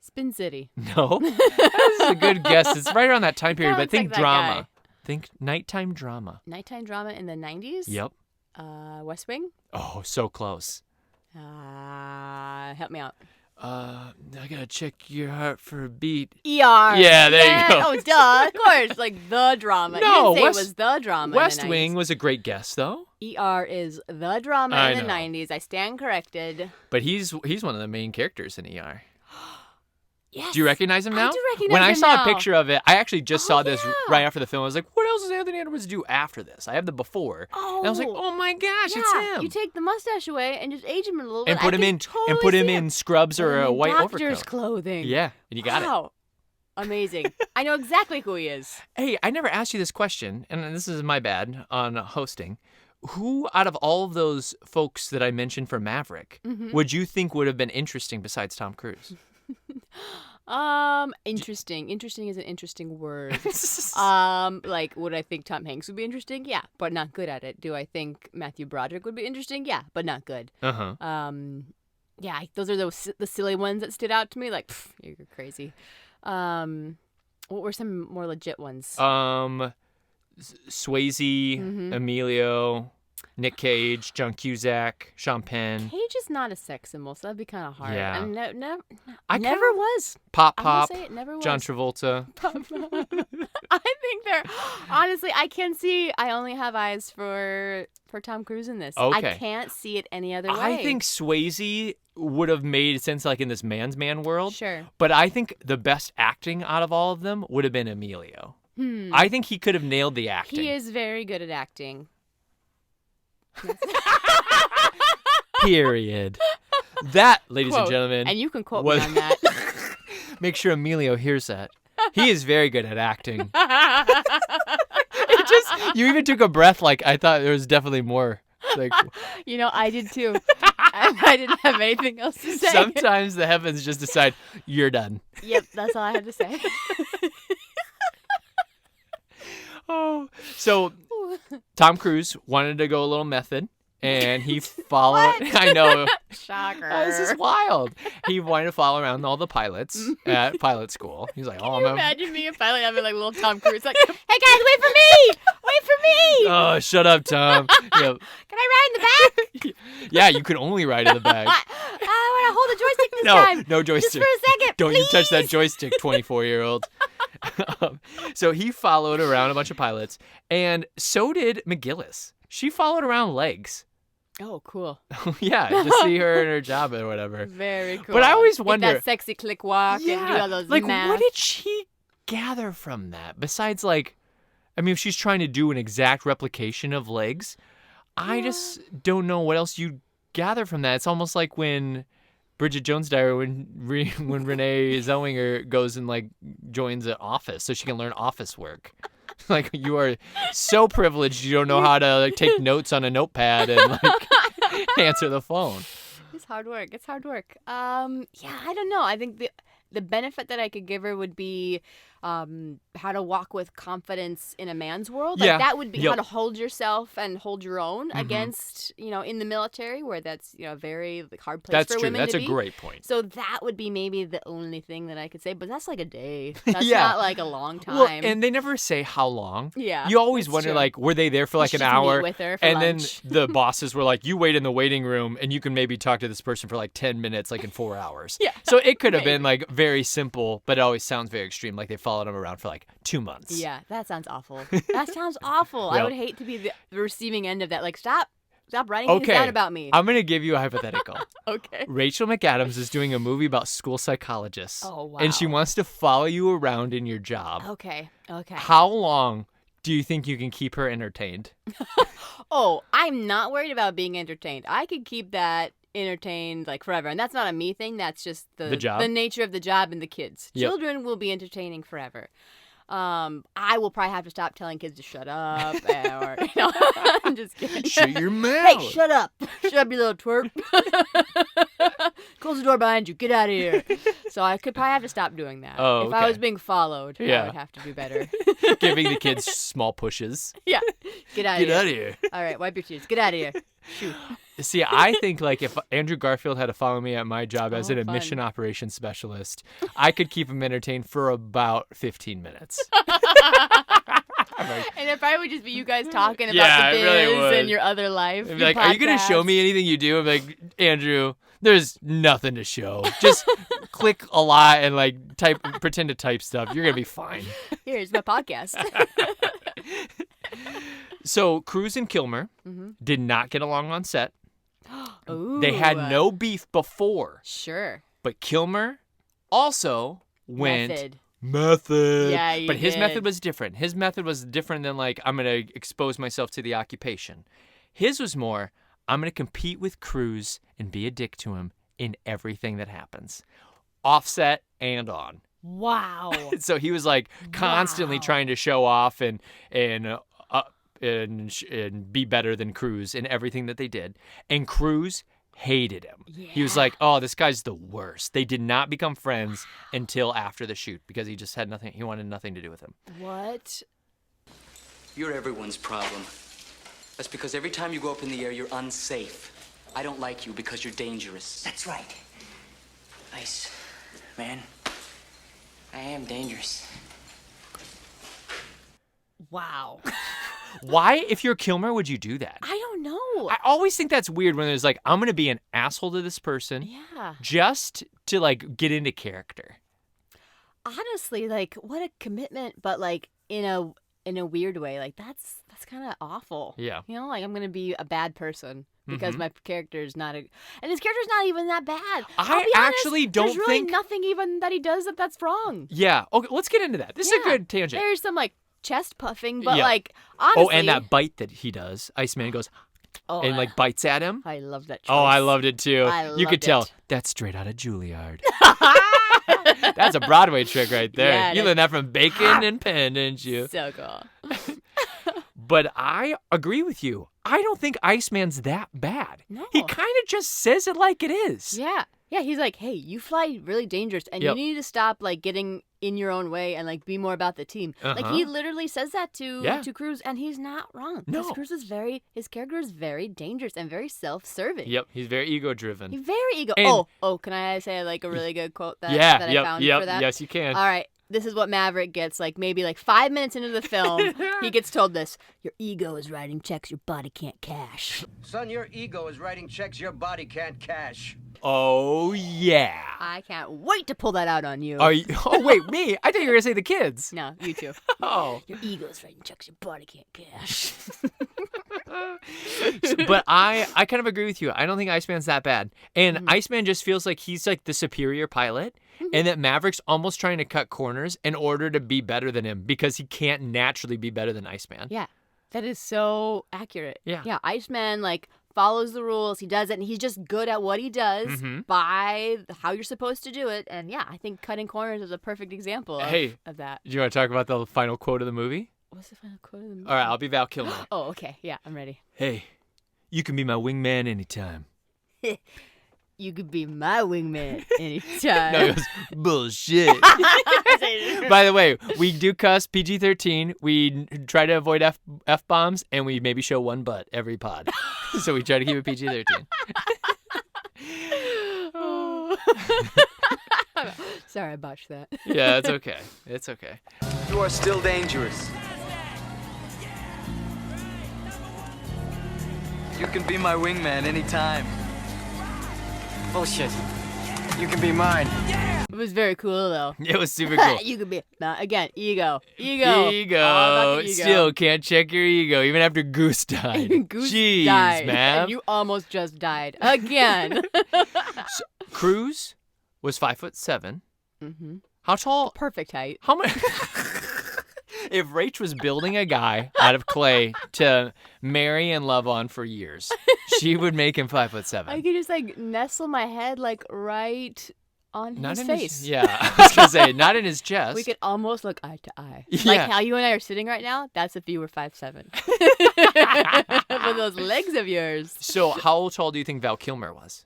Spin City. No? That's a good guess. It's right around that time period, but Sounds think like that drama. guy. Think nighttime drama. Nighttime drama in the 90s? Yep. West Wing? Oh, so close. Help me out. I gotta check your heart for a beat. ER. Yeah, there you go. Oh, duh. Of course. Like the drama. No, you didn't say it was the drama. West in the 90s. Wing was a great guess, though. ER is the drama I in the know. 90s. I stand corrected. But he's one of the main characters in ER. Yes. Do you recognize him now? I do recognize When I him saw now. a picture of it, I actually just Oh, saw this yeah. right after the film. I was like, what else does Anthony Edwards do after this? I have the before. Oh. And I was like, oh my gosh, yeah. it's him. You take the mustache away and just age him a little bit. and put I him can in totally put him see in scrubs or Put him a in white doctor's overcoat. clothing. Yeah, and you got it. Wow. Amazing. I know exactly who he is. Hey, I never asked you this question, and this is my bad on hosting. Who out of all of those folks that I mentioned for Maverick Mm-hmm. would you think would have been interesting besides Tom Cruise? Interesting. Interesting is an interesting word. Like, would I think Tom Hanks would be interesting? Yeah, but not good at it. Do I think Matthew Broderick would be interesting? Yeah, but not good. Uh-huh. Yeah, those are the silly ones that stood out to me. Like, pff, you're crazy. What were some more legit ones? Swayze, Mm-hmm. Emilio, Nick Cage, John Cusack, Sean Penn, Cage is not a sex symbol, so that'd be kind of hard. Yeah. And I never kinda- was. Pop I'm gonna Pop, say it never was. John Travolta. I think they're honestly. I can see. I only have eyes for Tom Cruise in this. Okay. I can't see it any other way. I think Swayze would have made sense like in this man's man world. Sure. But I think the best acting out of all of them would have been Emilio. I think he could have nailed the acting. He is very good at acting. Period. That, ladies and Quote. gentlemen, And you can quote was- me on that. make sure Emilio hears that. He is very good at acting. It just, you even took a breath like I thought there was definitely more. Like You know, I did too. I didn't have anything else to say. sometimes the heavens just decide you're done. Yep, that's all I had to say. Oh, so Tom Cruise wanted to go a little method, and he followed. I know. Shocker. This is wild. He wanted to follow around all the pilots at pilot school. He's like, Can oh, you I'm a- imagine me and pilot having like little Tom Cruise like, hey guys, wait for me! Wait for me! oh, shut up, Tom. Yeah. Can I ride in the back? Yeah, you can only ride in the back. I want to hold the joystick this No, time. no Just joystick. for a second, Don't you touch that please. joystick, 24-year-old. So he followed around a bunch of pilots, and so did McGillis. She followed around legs. Oh, cool. Yeah, to see her in her job or whatever. Very cool. But I always Get wonder- that sexy click walk and do all those like math. what did she gather from that? Besides, like, I mean, if she's trying to do an exact replication of legs, I just don't know what else you gather from that. It's almost like when Bridget Jones' Diary, when Renee Zellweger goes and like joins an office so she can learn office work. Like you are so privileged you don't know how to like take notes on a notepad and like answer the phone. It's hard work. It's hard work. Yeah, I don't know. I think the benefit that I could give her would be how to walk with confidence in a man's world. Like Yeah. that would be Yep. how to hold yourself and hold your own against, in the military where that's, a very hard place That's for true. women That's to a be. great point. So that would be maybe the only thing that I could say, but that's like a day. That's Yeah. not like a long time. Well, and they never say how long. Yeah, You always that's wonder, true. like, were they there for like You an should just meet hour? with her for And lunch. then the bosses were like, you wait in the waiting room and you can maybe talk to this person for like 10 minutes, like in 4 hours. Yeah, So it could have been like very simple, but it always sounds very extreme. Like they followed him around for like 2 months. Yeah, that sounds awful. That sounds awful. I Yep. would hate to be the receiving end of that. Like, stop writing things Okay. down about me. I'm going to give you a hypothetical. Okay. Rachel McAdams is doing a movie about school psychologists. Oh, And she wow. wants to follow you around in your job. Okay. How long do you think you can keep her entertained? Oh, I'm not worried about being entertained. I could keep that entertained like forever. And that's not a me thing. That's just The job? the nature of the job and the kids. Yep. Children will be entertaining forever. I will probably have to stop telling kids to shut up, or I'm just kidding. Shut your mouth. Hey, shut up! Shut up, you little twerp! Close the door behind you. Get out of here. So I could probably have to stop doing that. Oh, if I okay. was being followed, Yeah. I would have to do better. Giving the kids small pushes. Yeah, get out of Get here. out of here. All right, wipe your tears. Get out of here. Shoot. See, I think like if Andrew Garfield had to follow me at my job as an Oh, fun. admission operations specialist, I could keep him entertained for about 15 minutes. And it probably would just be you guys talking about Yeah, the it really biz would. and your other life. I'd be your like, are you going to show podcast." me anything you do? I'm like, Andrew, there's nothing to show. Just click a lot and like pretend to type stuff. You're going to be fine. Here's my podcast. So Cruise and Kilmer Mm-hmm. did not get along on set. Ooh. They had no beef before, Sure. but Kilmer also went Method. Yeah, you but his did. method was different. His method was different than like I'm going to expose myself to the occupation. His was more I'm going to compete with Cruise and be a dick to him in everything that happens. Offset and on. Wow. So he was like constantly Wow. trying to show off and be better than Cruise in everything that they did. And Cruise hated him. He was Yeah. like, "Oh, this guy's the worst." They did not become friends until after the shoot because he just had nothing. He wanted nothing to do with him. What? You're everyone's problem. That's because every time you go up in the air, you're unsafe. I don't like you because you're dangerous. That's right. Ice, man. I am dangerous. Wow. Why, if you're Kilmer, would you do that? I don't know. I always think that's weird when there's like, I'm gonna be an asshole to this person Yeah. just to like get into character. Honestly, like, what a commitment, but like in a weird way. Like that's kind of awful. Yeah. You know, like I'm gonna be a bad person because Mhm. my character is not and his character's not even that bad. I I'll be honest, actually don't there's really think- nothing even that he does that's wrong. Yeah. Okay, let's get into that. This is Yeah. a good tangent. There's some like chest puffing, but Yeah. like honestly. Oh, and that bite that he does. Iceman goes Oh, and like bites at him. I love that. Oh, I choice. loved it too. I You could loved tell it. that's straight out of Juilliard. That's a Broadway trick right there. Yeah, You it learned that from Bacon and Penn, didn't you? So cool. But I agree with you. I don't think Iceman's that bad. No. He kind of just says it like it is. Yeah. Yeah, he's like, hey, you fly really dangerous, and Yep. you need to stop like getting in your own way and like be more about the team. Like Uh-huh. he literally says that to Yeah. Cruz, and he's not wrong. No. Because Cruz is his character is very dangerous and very self-serving. Yep, he's very ego-driven. He's very ego. And- Can I say like a really good quote that yeah, that I yep, found yep, for that? yes, you can. All right. This is what Maverick gets, like maybe like 5 minutes into the film. He gets told this: your ego is writing checks your body can't cash. Son, your ego is writing checks your body can't cash. Oh, yeah. I can't wait to pull that out on you. Are you, oh, wait, me? I thought you were going to say the kids. No, you too. Oh. Your ego is writing checks your body can't cash. But I kind of agree with you. I don't think Iceman's that bad. And Iceman just feels like he's like the superior pilot and that Maverick's almost trying to cut corners in order to be better than him because he can't naturally be better than Iceman. Yeah, that is so accurate. Yeah. Yeah, Iceman, like, follows the rules. He does it, and he's just good at what he does Mhm. by how you're supposed to do it. And yeah, I think cutting corners is a perfect example of that. Do you want to talk about the final quote of the movie? What's the final quote of the movie? All right, I'll be Val Kilmer. Oh, okay. Yeah, I'm ready. Hey, you can be my wingman anytime. You could be my wingman anytime. No, he goes, bullshit. By the way, we do cuss PG-13. We try to avoid F-bombs, and we maybe show one butt every pod. So we try to keep it PG-13. Sorry, I botched that. Yeah, it's okay. It's okay. You are still dangerous. You can be my wingman anytime. Bullshit. You can be mine. It was very cool, though. It was super cool. You could be again ego. All about Ego. the ego. Still can't check your ego, even after Goose died. Goose Jeez, died, man. and you almost just died again. Cruz was 5'7". Mm-hmm. How tall? Perfect height. How much? If Rach was building a guy out of clay to marry and love on for years, she would make him 5'7". I could just like nestle my head like right on Not his in face. yeah, I was gonna say not in his chest. We could almost look eye to eye. Yeah. Like how you and I are sitting right now, that's if you were 5'7". With those legs of yours. So how tall do you think Val Kilmer was?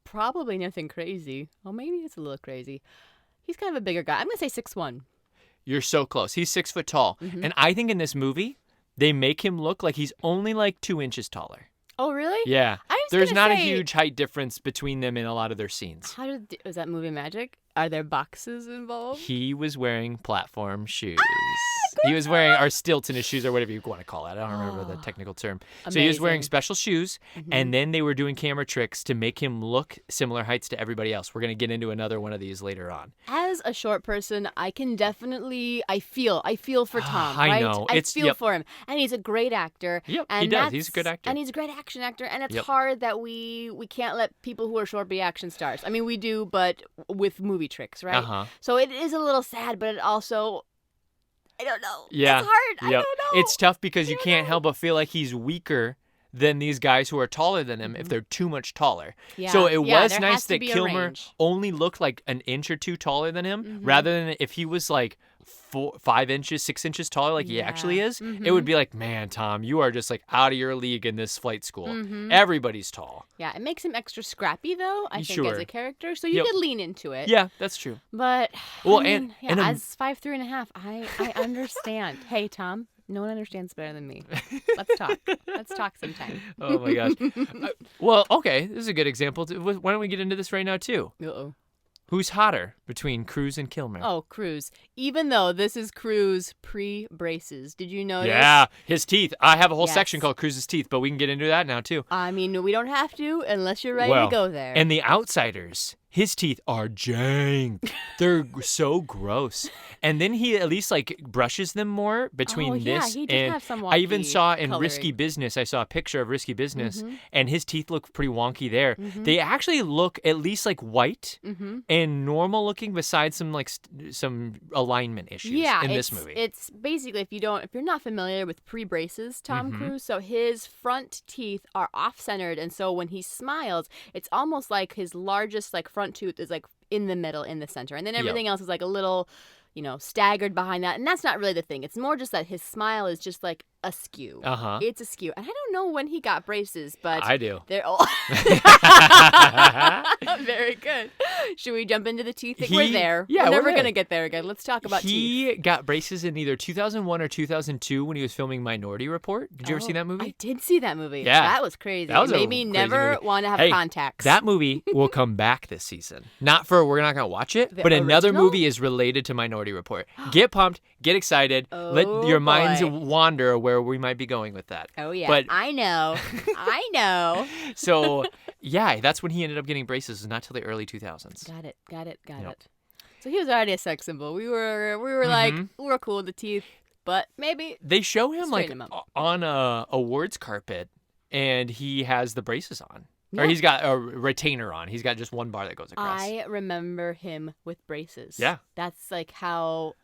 Probably nothing crazy. Well, maybe it's a little crazy. He's kind of a bigger guy. I'm going to say 6'1". You're so close. He's 6 foot tall. Mm-hmm. And I think in this movie, they make him look like he's only like 2 inches taller. Oh, really? Yeah. I was There's gonna not a say- huge height difference between them in a lot of their scenes. Was that movie magic? Are there boxes involved? He was wearing platform shoes. He was wearing our Stilton shoes or whatever you want to call it. I don't remember the technical term. So he was wearing Amazing. special shoes, and then they were doing camera tricks to make him look similar heights to everybody else. We're going to get into another one of these later on. As a short person, I can definitely I feel for Tom. I right? know. I It's- feel yep. for him, and he's a great actor. Yep, and he does. that's- He's a good actor. and he's a great action actor. And it's Yep. hard that we can't let people who are short be action stars. I mean, we do, but with movie tricks, right? Uh-huh. So it is a little sad, but it also, I don't know. Yeah. It's hard. I Yep. don't know. It's tough because you don't can't know. help but feel like he's weaker than these guys who are taller than him if they're too much taller. So it Yeah, was there nice has to that be a Kilmer range. only looked like an inch or two taller than him, rather than if he was like 5 inches, 6 inches taller like he actually Yeah. is. It would be like, man, Tom, you are just like out of your league in this flight school. Everybody's tall. Yeah, it makes him extra scrappy though. I think as Sure. a character, so you Yep. could lean into it. Yeah, that's true. But Well, I and- mean, yeah, and as 5'3.5", I understand. Hey, Tom, no one understands better than me. Let's talk. Let's talk sometime. Oh my gosh. Well, okay, this is a good example. Why don't we get into this right now too? Uh-oh. Who's hotter between Cruise and Kilmer? Oh, Cruz. Even though this is Cruz pre-braces, did you notice? Yeah, his teeth. I have a whole Yes. section called Cruise's teeth, but we can get into that now too. I mean, we don't have to unless you're ready Well, to go there. And the outsiders, his teeth are jank. They're so gross. And then he at least like brushes them more between Oh, yeah, this he did and have some I even wonky saw in coloring. Risky Business, I saw a picture of Risky Business Mm-hmm. and his teeth look pretty wonky there. They actually look at least like white Mm-hmm. and normal looking besides some like some alignment issues yeah, in this it's- movie. It's basically if you're not familiar with pre-braces, Tom Cruise, so his front teeth are off-centered, and so when he smiles, it's almost like his largest like front tooth is like in the middle, in the center, and then everything else is like a little, staggered behind that, and that's not really the thing. It's more just that his smile is just like askew. Uh-huh. It's askew, and I don't know when he got braces, but I do. they're all very good. Should we jump into the teeth? We're there. Yeah, we're we're never there. gonna get there again. Let's talk about teeth. He got braces in either 2001 or 2002 when he was filming Minority Report. Did you ever see that movie? I did see that movie. Yeah. That was crazy. That was it a made me crazy never movie. want to have Hey, contacts. That movie will come back this season. We're not going to watch it, The but another original? movie is related to Minority Report. Get pumped, get excited, let Oh, your minds boy. wander where we might be going with that. Oh yeah, But I know. I know. so, yeah, that's when he ended up getting braces, not till the early 2000s. Got it. Yep. It. So he was already a sex symbol. We were like, Mm-hmm. we're cool with the teeth, but maybe They show him like Straighten him up. on a awards carpet and he has the braces on. Or Yeah. he's got a retainer on. He's got just one bar that goes across. I remember him with braces. Yeah. That's like how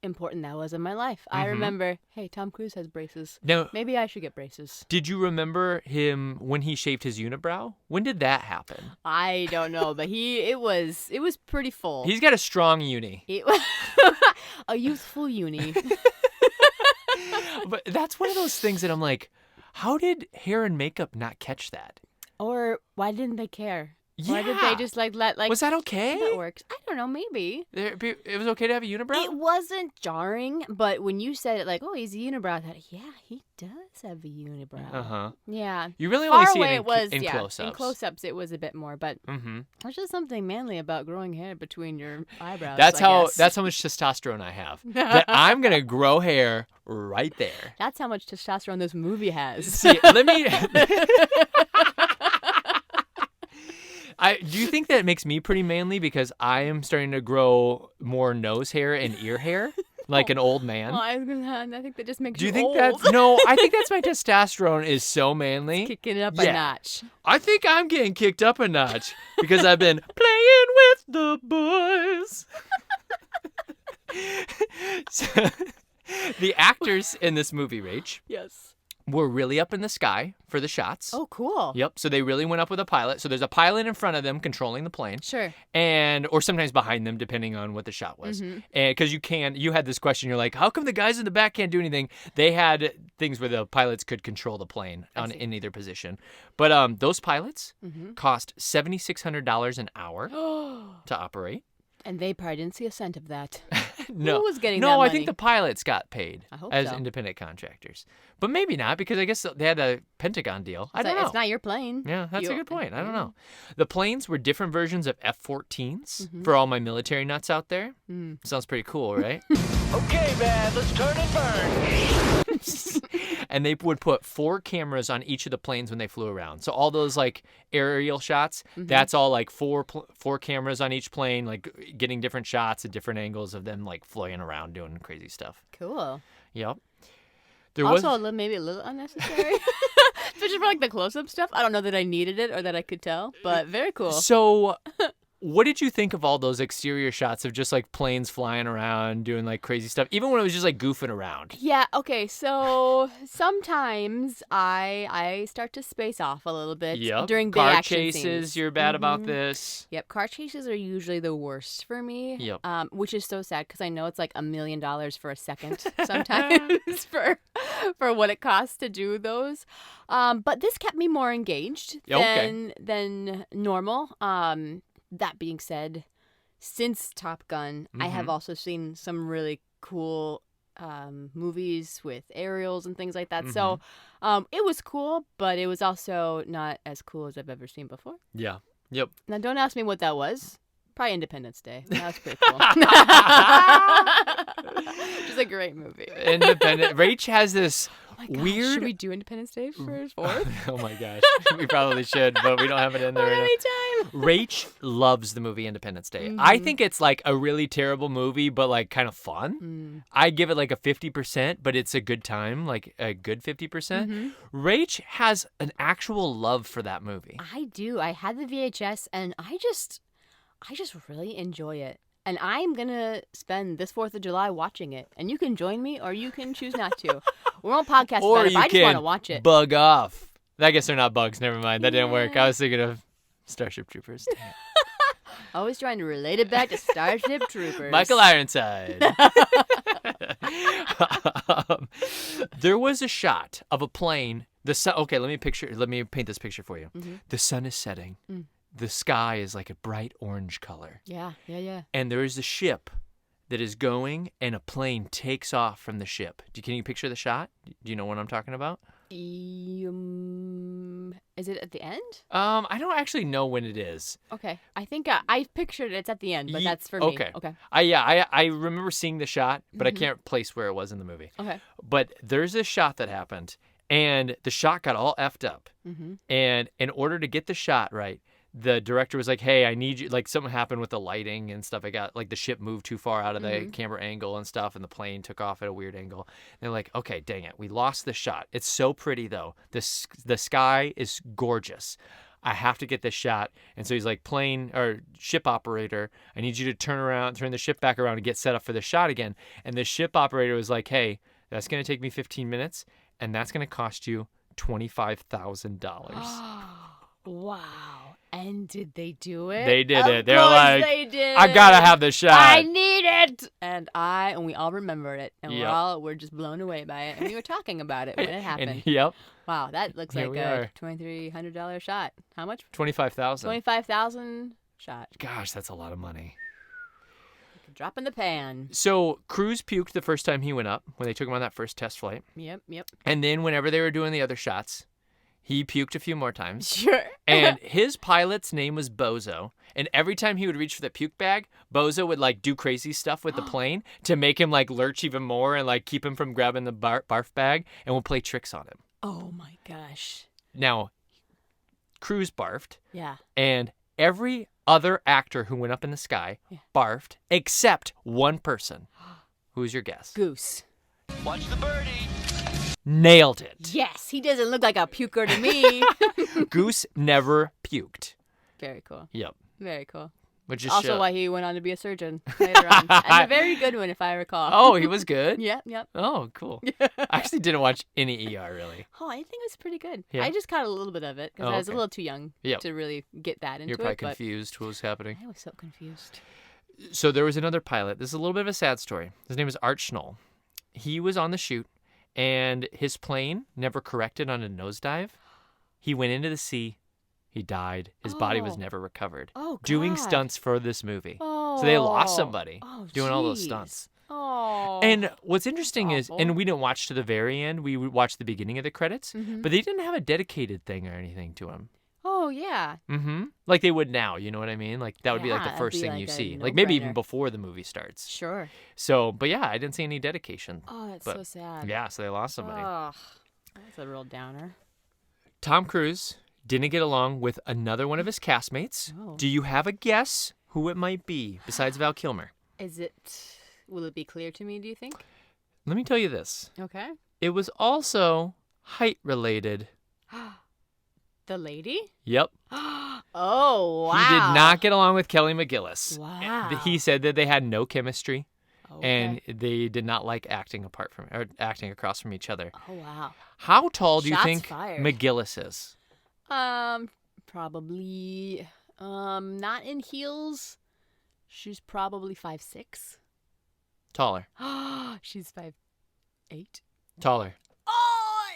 important that was in my life. I remember, hey, Tom Cruise has braces. Now, Maybe I should get braces. did you remember him when he shaved his unibrow? When did that happen? I don't know, but it was pretty full. He's got a strong uni. It, a youthful uni. But that's one of those things that I'm like, how did hair and makeup not catch that? Or why didn't they care? Why did they Yeah. just let Was that okay? that works? I don't know, maybe. It was okay to have a unibrow? It wasn't jarring, but when you said it like, oh, he's a unibrow, I thought, yeah, he does have a unibrow. Uh-huh. Yeah. You really Far only see away it it was, in yeah. close-ups. In close-ups, it was a bit more, but Mm-hmm. there's just something manly about growing hair between your eyebrows. That's I how guess. that's how much testosterone I have. That I'm gonna grow hair right there. That's how much testosterone this movie has. See, let me. Do you think that makes me pretty manly because I am starting to grow more nose hair and ear hair like an old man? Well, I think that just makes Do you you think old. that's no? I think that's my testosterone is so manly. Kicking it up Yeah. a notch. I think I'm getting kicked up a notch because I've been playing with the boys. So, the actors in this movie, Rach, Yes. were really up in the sky for the shots. Oh, cool. Yep. So they really went up with a pilot. So there's a pilot in front of them controlling the plane. Sure. Or sometimes behind them, depending on what the shot was. And because you had this question, you're like, how come the guys in the back can't do anything? They had things where the pilots could control the plane in either position. But those pilots cost $7,600 an hour to operate. And they probably didn't see a cent of that. No. Who was getting that No, I money? think the pilots got paid I hope as so. independent contractors. But maybe not, because I guess they had a Pentagon deal. I don't know. It's not your plane. Yeah, that's a good point. I don't know. The planes were different versions of F-14s for all my military nuts out there. Sounds pretty cool, right? Okay, man, let's turn and burn. And they would put 4 cameras on each of the planes when they flew around. So all those like aerial shots, that's all like four cameras on each plane, like getting different shots at different angles of them like flying around doing crazy stuff. Cool. Yep. There Also, maybe a little unnecessary. Especially for like the close-up stuff. I don't know that I needed it or that I could tell, but very cool. So what did you think of all those exterior shots of just like planes flying around doing like crazy stuff, even when it was just like goofing around? Yeah, okay, so sometimes I start to space off a little bit Yep. during big car action chases, scenes. you're bad about this. Yep, car chases are usually the worst for me. Yep. Which is so sad because I know it's like $1 million for a second sometimes for what it costs to do those. But this kept me more engaged than normal. That being said, since Top Gun, I have also seen some really cool movies with aerials and things like that. So it was cool, but it was also not as cool as I've ever seen before. Yeah. Yep. Now, don't ask me what that was. Probably Independence Day. That was pretty cool. Just a great movie. Independent. Rach has this weird. Should we do Independence Day for 4th? Oh my gosh. We probably should, but we don't have it in there. Don't have right any time. now. Rach loves the movie Independence Day. I think it's like a really terrible movie, but like kind of fun. I give it like a 50%, but it's a good time, like a good 50%. Rach has an actual love for that movie. I do. I had the VHS, and I just really enjoy it. And I'm going to spend this 4th of July watching it. And you can join me, or you can choose not to. We won't podcast Or about it, you but I just can want to watch it. bug off. I guess they're not bugs. Never mind. That didn't work. I was thinking of Starship Troopers. Always trying to relate it back to Starship Troopers. Michael Ironside. There was a shot of a plane. The sun. Okay, let me paint this picture for you. The sun is setting. The sky is like a bright orange color. Yeah. And there is a ship that is going, and a plane takes off from the ship. Can you picture the shot? Do you know what I'm talking about? Is it at the end? I don't actually know when it is. Okay. I think I pictured it's at the end, but that's for me. Okay. Okay. I remember seeing the shot, but I can't place where it was in the movie. Okay. But there's a shot that happened, and the shot got all effed up. And in order to get the shot right, the director was like, hey, I need you, like something happened with the lighting and stuff. I got like the ship moved too far out of the camera angle and stuff, and the plane took off at a weird angle. And they're like, okay, dang it, we lost the shot. It's so pretty though. The sky is gorgeous. I have to get this shot. And so he's like, ship operator, I need you to turn the ship back around and get set up for the shot again. And the ship operator was like, hey, that's going to take me 15 minutes, and that's going to cost you $25,000. Wow. And did they do it? They did it. Of They're course like, they did. I gotta have the shot. I need it. And we all remembered it. And Yep. we're just blown away by it. And we were talking about it when it happened. And, yep, Wow, that looks Here like we a are. $2,300 shot. How much? 25,000. $25,000 shot. Gosh, that's a lot of money. Drop in the pan. So Cruise puked the first time he went up when they took him on that first test flight, Yep. and then whenever they were doing the other shots, he puked a few more times. Sure. And his pilot's name was Bozo. And every time he would reach for the puke bag, Bozo would like do crazy stuff with the plane to make him like lurch even more and like keep him from grabbing the barf bag, and would play tricks on him. Oh my gosh. Now, Cruise barfed, Yeah. and every other actor who went up in the sky barfed except one person. Who's your guess? Goose. Watch the birdie. Nailed it. Yes, he doesn't look like a puker to me. Goose never puked. Very cool. Yep. Very cool. Which is Also why he went on to be a surgeon later on. And a very good one, if I recall. Oh, he was good? Yep. Oh, cool. I actually didn't watch any ER, really. Oh, I think it was pretty good. Yeah. I just caught a little bit of it because Oh, I was a okay. little too young Yep. to really get that into You're probably it. But confused what was happening. I was so confused. So there was another pilot. This is a little bit of a sad story. His name is Art Schnoll. He was on the shoot, and his plane never corrected on a nosedive. He went into the sea. He died. His body was Oh. never recovered. Oh, Doing God. stunts for this movie. Oh. So they lost somebody Oh, doing all those jeez. stunts. Oh. And what's interesting is, awful. and we didn't watch to the very end. We watched the beginning of the credits, Mhm. but they didn't have a dedicated thing or anything to him. Oh, yeah. Mm-hmm. Like they would now, you know what I mean? Like that would be like Yeah, the that'd first be thing like you a see. Like maybe even no-brainer. before the movie starts. Sure. So, but yeah, I didn't see any dedication. Oh, that's But, so sad. Yeah, so they lost somebody. Oh, that's a real downer. Tom Cruise didn't get along with another one of his castmates. Oh. Do you have a guess who it might be besides Val Kilmer? Will it be clear to me, do you think? Let me tell you this. Okay. It was also height related. The lady? Yep. Oh, wow. He did not get along with Kelly McGillis. Wow. He said that they had no chemistry Okay. and they did not like acting across from each other. Oh, wow. How tall do you Shots think fired. McGillis is? Probably, not in heels. She's probably 5'6". Taller. She's 5'8". Taller. Oh,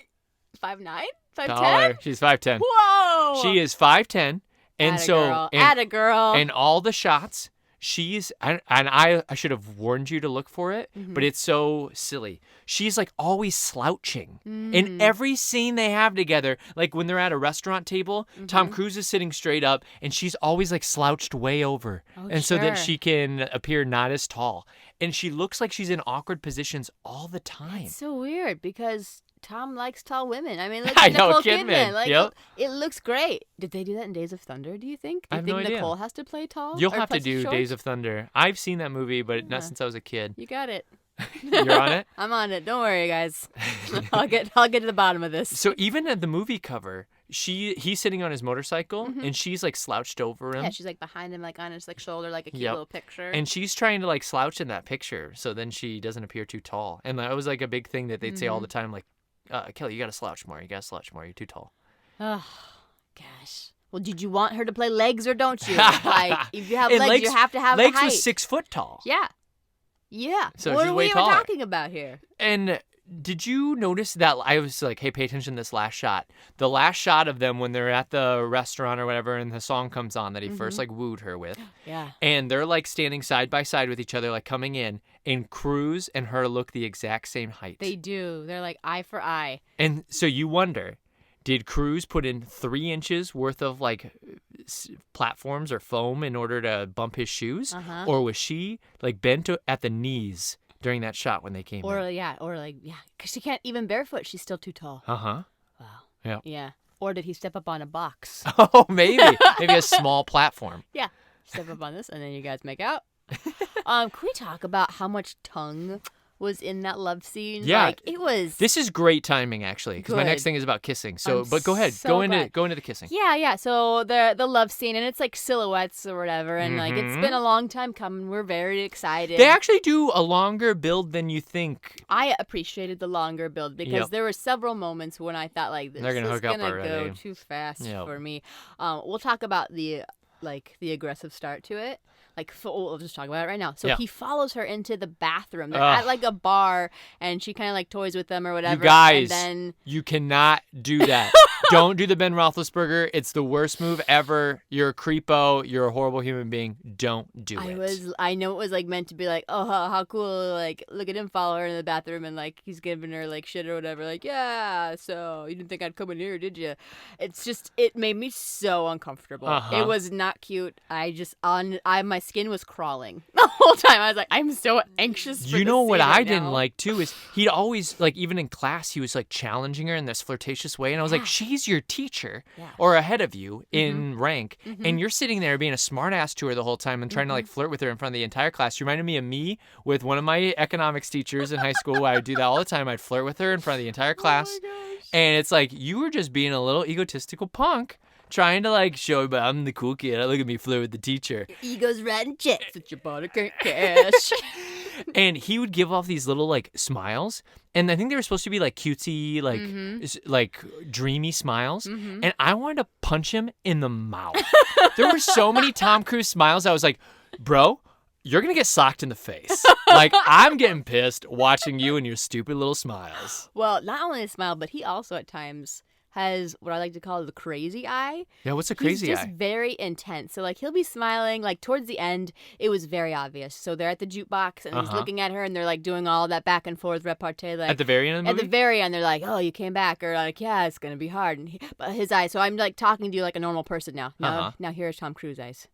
5'9", 5'10". Taller. She's 5'10". Whoa. She is 5'10", and so Atta girl. in all the shots, she's and I should have warned you to look for it, but it's so silly. She's like always slouching in every scene they have together. Like when they're at a restaurant table, Tom Cruise is sitting straight up, and she's always like slouched way over, and so that sure. she can appear not as tall. And she looks like she's in awkward positions all the time. It's so weird because Tom likes tall women. I mean, look I at know, Nicole Kidman. Kidman. Like, Yep. it looks great. Did they do that in Days of Thunder, do you think? Do I you have think no idea. Nicole has to play tall? You'll or have to play do short? Days of Thunder. I've seen that movie, but Yeah. not since I was a kid. You got it. You're on it? I'm on it. Don't worry, guys. I'll get to the bottom of this. So even at the movie cover, he's sitting on his motorcycle and she's like slouched over him. Yeah, she's like behind him, like on his like shoulder, like a cute Yep. little picture. And she's trying to like slouch in that picture so then she doesn't appear too tall. And that was like a big thing that they'd say all the time, like, Kelly, you gotta slouch more. You gotta slouch more. You're too tall. Oh, gosh. Well, did you want her to play legs or don't you? Like, if you have And legs, you have to have the Legs height. was 6 foot tall. Yeah. Yeah. So what she's are way we even taller. talking about here? And did you notice that I was like, hey, pay attention to this last shot. The last shot of them when they're at the restaurant or whatever and the song comes on that he first like wooed her with. Yeah. And they're like standing side by side with each other, like coming in, and Cruz and her look the exact same height. They do. They're like eye for eye. And so you wonder, did Cruz put in 3 inches worth of like platforms or foam in order to bump his shoes? Uh-huh. Or was she like bent at the knees during that shot when they came Or in? yeah, because she can't even barefoot. She's still too tall. Uh-huh. Wow. Yeah. Yeah. Or did he step up on a box? Oh, maybe. Maybe a small platform. Yeah. Step up on this, and then you guys make out. Can we talk about how much tongue was in that love scene? Yeah. Like, it was. This is great timing, actually, because my next Good. thing is about kissing. So, I'm but go ahead, so go into glad. the kissing. Yeah. So the love scene, and it's like silhouettes or whatever, and like it's been a long time coming. We're very excited. They actually do a longer build than you think. I appreciated the longer build because Yep. there were several moments when I thought like this They're gonna is hook up gonna already. go too fast Yep. for me. We'll talk about the aggressive start to it. We'll just talk about it right now. So Yeah. he follows her into the bathroom. They're Ugh. at like a bar, and she kind of like toys with them or whatever. You guys, and then you cannot do that. Don't do the Ben Roethlisberger. It's the worst move ever. You're a creepo. You're a horrible human being. Don't do it. I know it was like meant to be like, oh, how cool, like look at him follow her in the bathroom and like he's giving her like shit or whatever, like, yeah, so you didn't think I'd come in here, did you? It's just, it made me so uncomfortable. Uh-huh. It was not cute. My skin was crawling the whole time. I was like, I'm so anxious for You know this what scene I right didn't now. like too is he'd always like even in class he was like challenging her in this flirtatious way and I was like, she's your teacher Yeah. or ahead of you in rank and you're sitting there being a smart ass to her the whole time and trying to like flirt with her in front of the entire class. You reminded me of me with one of my economics teachers in high school. I would do that all the time. I'd flirt with her in front of the entire class. And it's like you were just being a little egotistical punk trying to like show, but I'm the cool kid. Look at me flirt with the teacher. Ego's writing checks that your body can't cash. And he would give off these little like smiles, and I think they were supposed to be like cutesy, like like dreamy smiles. And I wanted to punch him in the mouth. There were so many Tom Cruise smiles. I was like, bro, you're gonna get socked in the face. Like I'm getting pissed watching you and your stupid little smiles. Well, not only a smile, but he also at times has what I like to call the crazy eye. Yeah, what's a crazy He's just eye? very intense. So like he'll be smiling, like towards the end, it was very obvious. So they're at the jukebox and he's looking at her and they're like doing all that back and forth repartee. Like At the very end of the movie? At the very end, they're like, "Oh, you came back," or like, "Yeah, it's gonna be hard." And but his eyes. So I'm like talking to you like a normal person now. Now here's Tom Cruise eyes.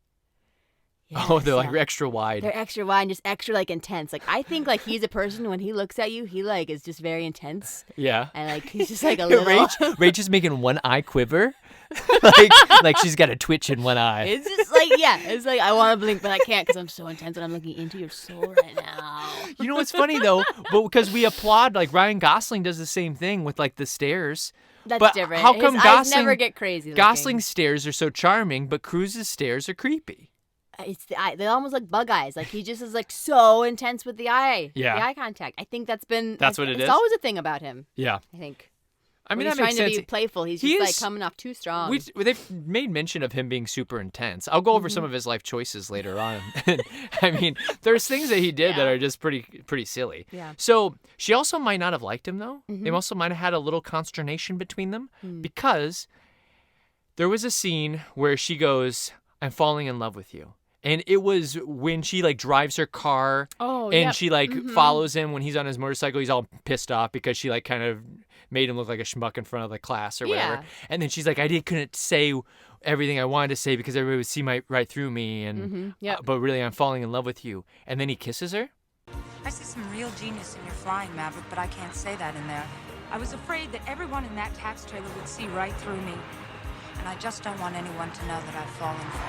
Oh, they're like Yeah. extra wide. They're extra wide and just extra like intense. Like I think like he's a person when he looks at you, he like is just very intense Yeah. and like he's just like a little. Rach is making one eye quiver. like she's got a twitch in one eye. It's just like it's like I want to blink but I can't because I'm so intense and I'm looking into your soul right now. You know what's funny though? But because we applaud, like Ryan Gosling does the same thing with like the stares. That's But different. how come His eyes Gosling never get crazy? Gosling's stares are so charming, but Cruise's stares are creepy. It's the eye. They're almost like bug eyes. Like he just is like so intense with the eye. Yeah. The eye contact. I think that's what it it's is? always a thing about him. Yeah. I think. I mean, When he's that makes trying sense. to be playful. He's He just like is- coming off too strong. They've made mention of him being super intense. I'll go over some of his life choices later on. I mean, there's things that he did that are just pretty silly. Yeah. So she also might not have liked him though. They also might have had a little consternation between them because there was a scene where she goes, "I'm falling in love with you." And it was when she like drives her car Oh, and yep. she like follows him when he's on his motorcycle. He's all pissed off because she like kind of made him look like a schmuck in front of the class or whatever. Yeah. And then she's like, couldn't say everything I wanted to say because everybody would see right through me. And Yep. but really, I'm falling in love with you. And then he kisses her. I see some real genius in your flying, Maverick, but I can't say that in there. I was afraid that everyone in that tax trailer would see right through me. And I just don't want anyone to know that I've fallen for you.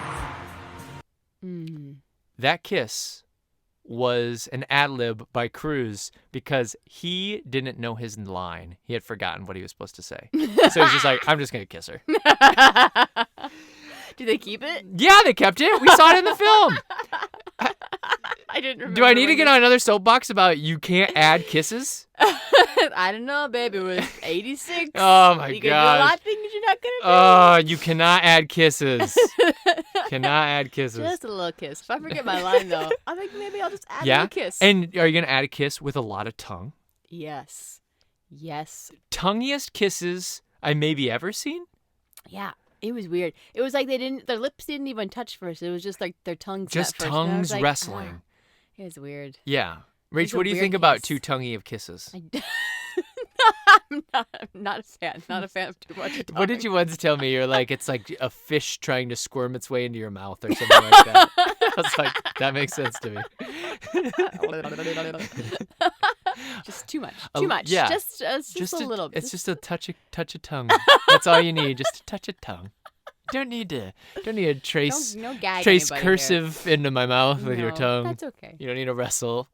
That kiss was an ad lib by Cruise because he didn't know his line. He had forgotten what he was supposed to say. So he's just like, I'm just going to kiss her. Do they keep it? Yeah, they kept it. We saw it in the film. I didn't remember. Do I need to when get on another soapbox about you can't add kisses? I don't know, babe. It was 86. Oh my You can do a god. lot of things you're not gonna do. Oh, you cannot add kisses. Cannot add kisses. Just a little kiss. If I forget my line though, I think maybe I'll just add a Yeah. little kiss. And are you gonna add a kiss with a lot of tongue? yes. Tonguiest kisses I maybe ever seen? Yeah. It was weird. It was like their lips didn't even touch first. It was just like their tongues. met Just first. And I was tongues like, wrestling. It was weird. Yeah. was Rach, a what do you weird think about kiss. too tonguey of kisses? I'm not a fan. Not a fan of too much. What did you once tell me? You're like, it's like a fish trying to squirm its way into your mouth or something like that. I was like, that makes sense to me. Just too much. A- Too much. yeah. Just a little. It's just a touch of tongue. That's all you need, just a touch of tongue. Don't need to trace no gag trace anybody here. cursive into my mouth with your No, tongue. That's okay. You don't need to wrestle.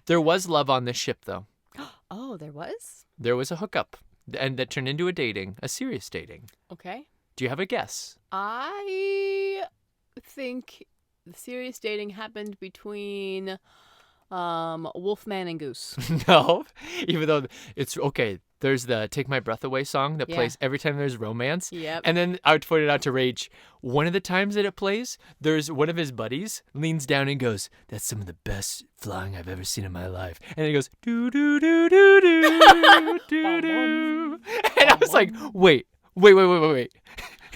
There was love on this ship, though. Oh, there was? There was a hookup, and that turned into a serious dating. Okay. Do you have a guess? I think the serious dating happened between Wolfman and Goose. No, even though it's okay. There's the "Take My Breath Away" song that Yeah. plays every time there's romance. Yep. And then I would point it out to Rach. One of the times that it plays, there's one of his buddies leans down and goes, "That's some of the best flying I've ever seen in my life." And he goes, "Do do do do do do do." And I was like, wait.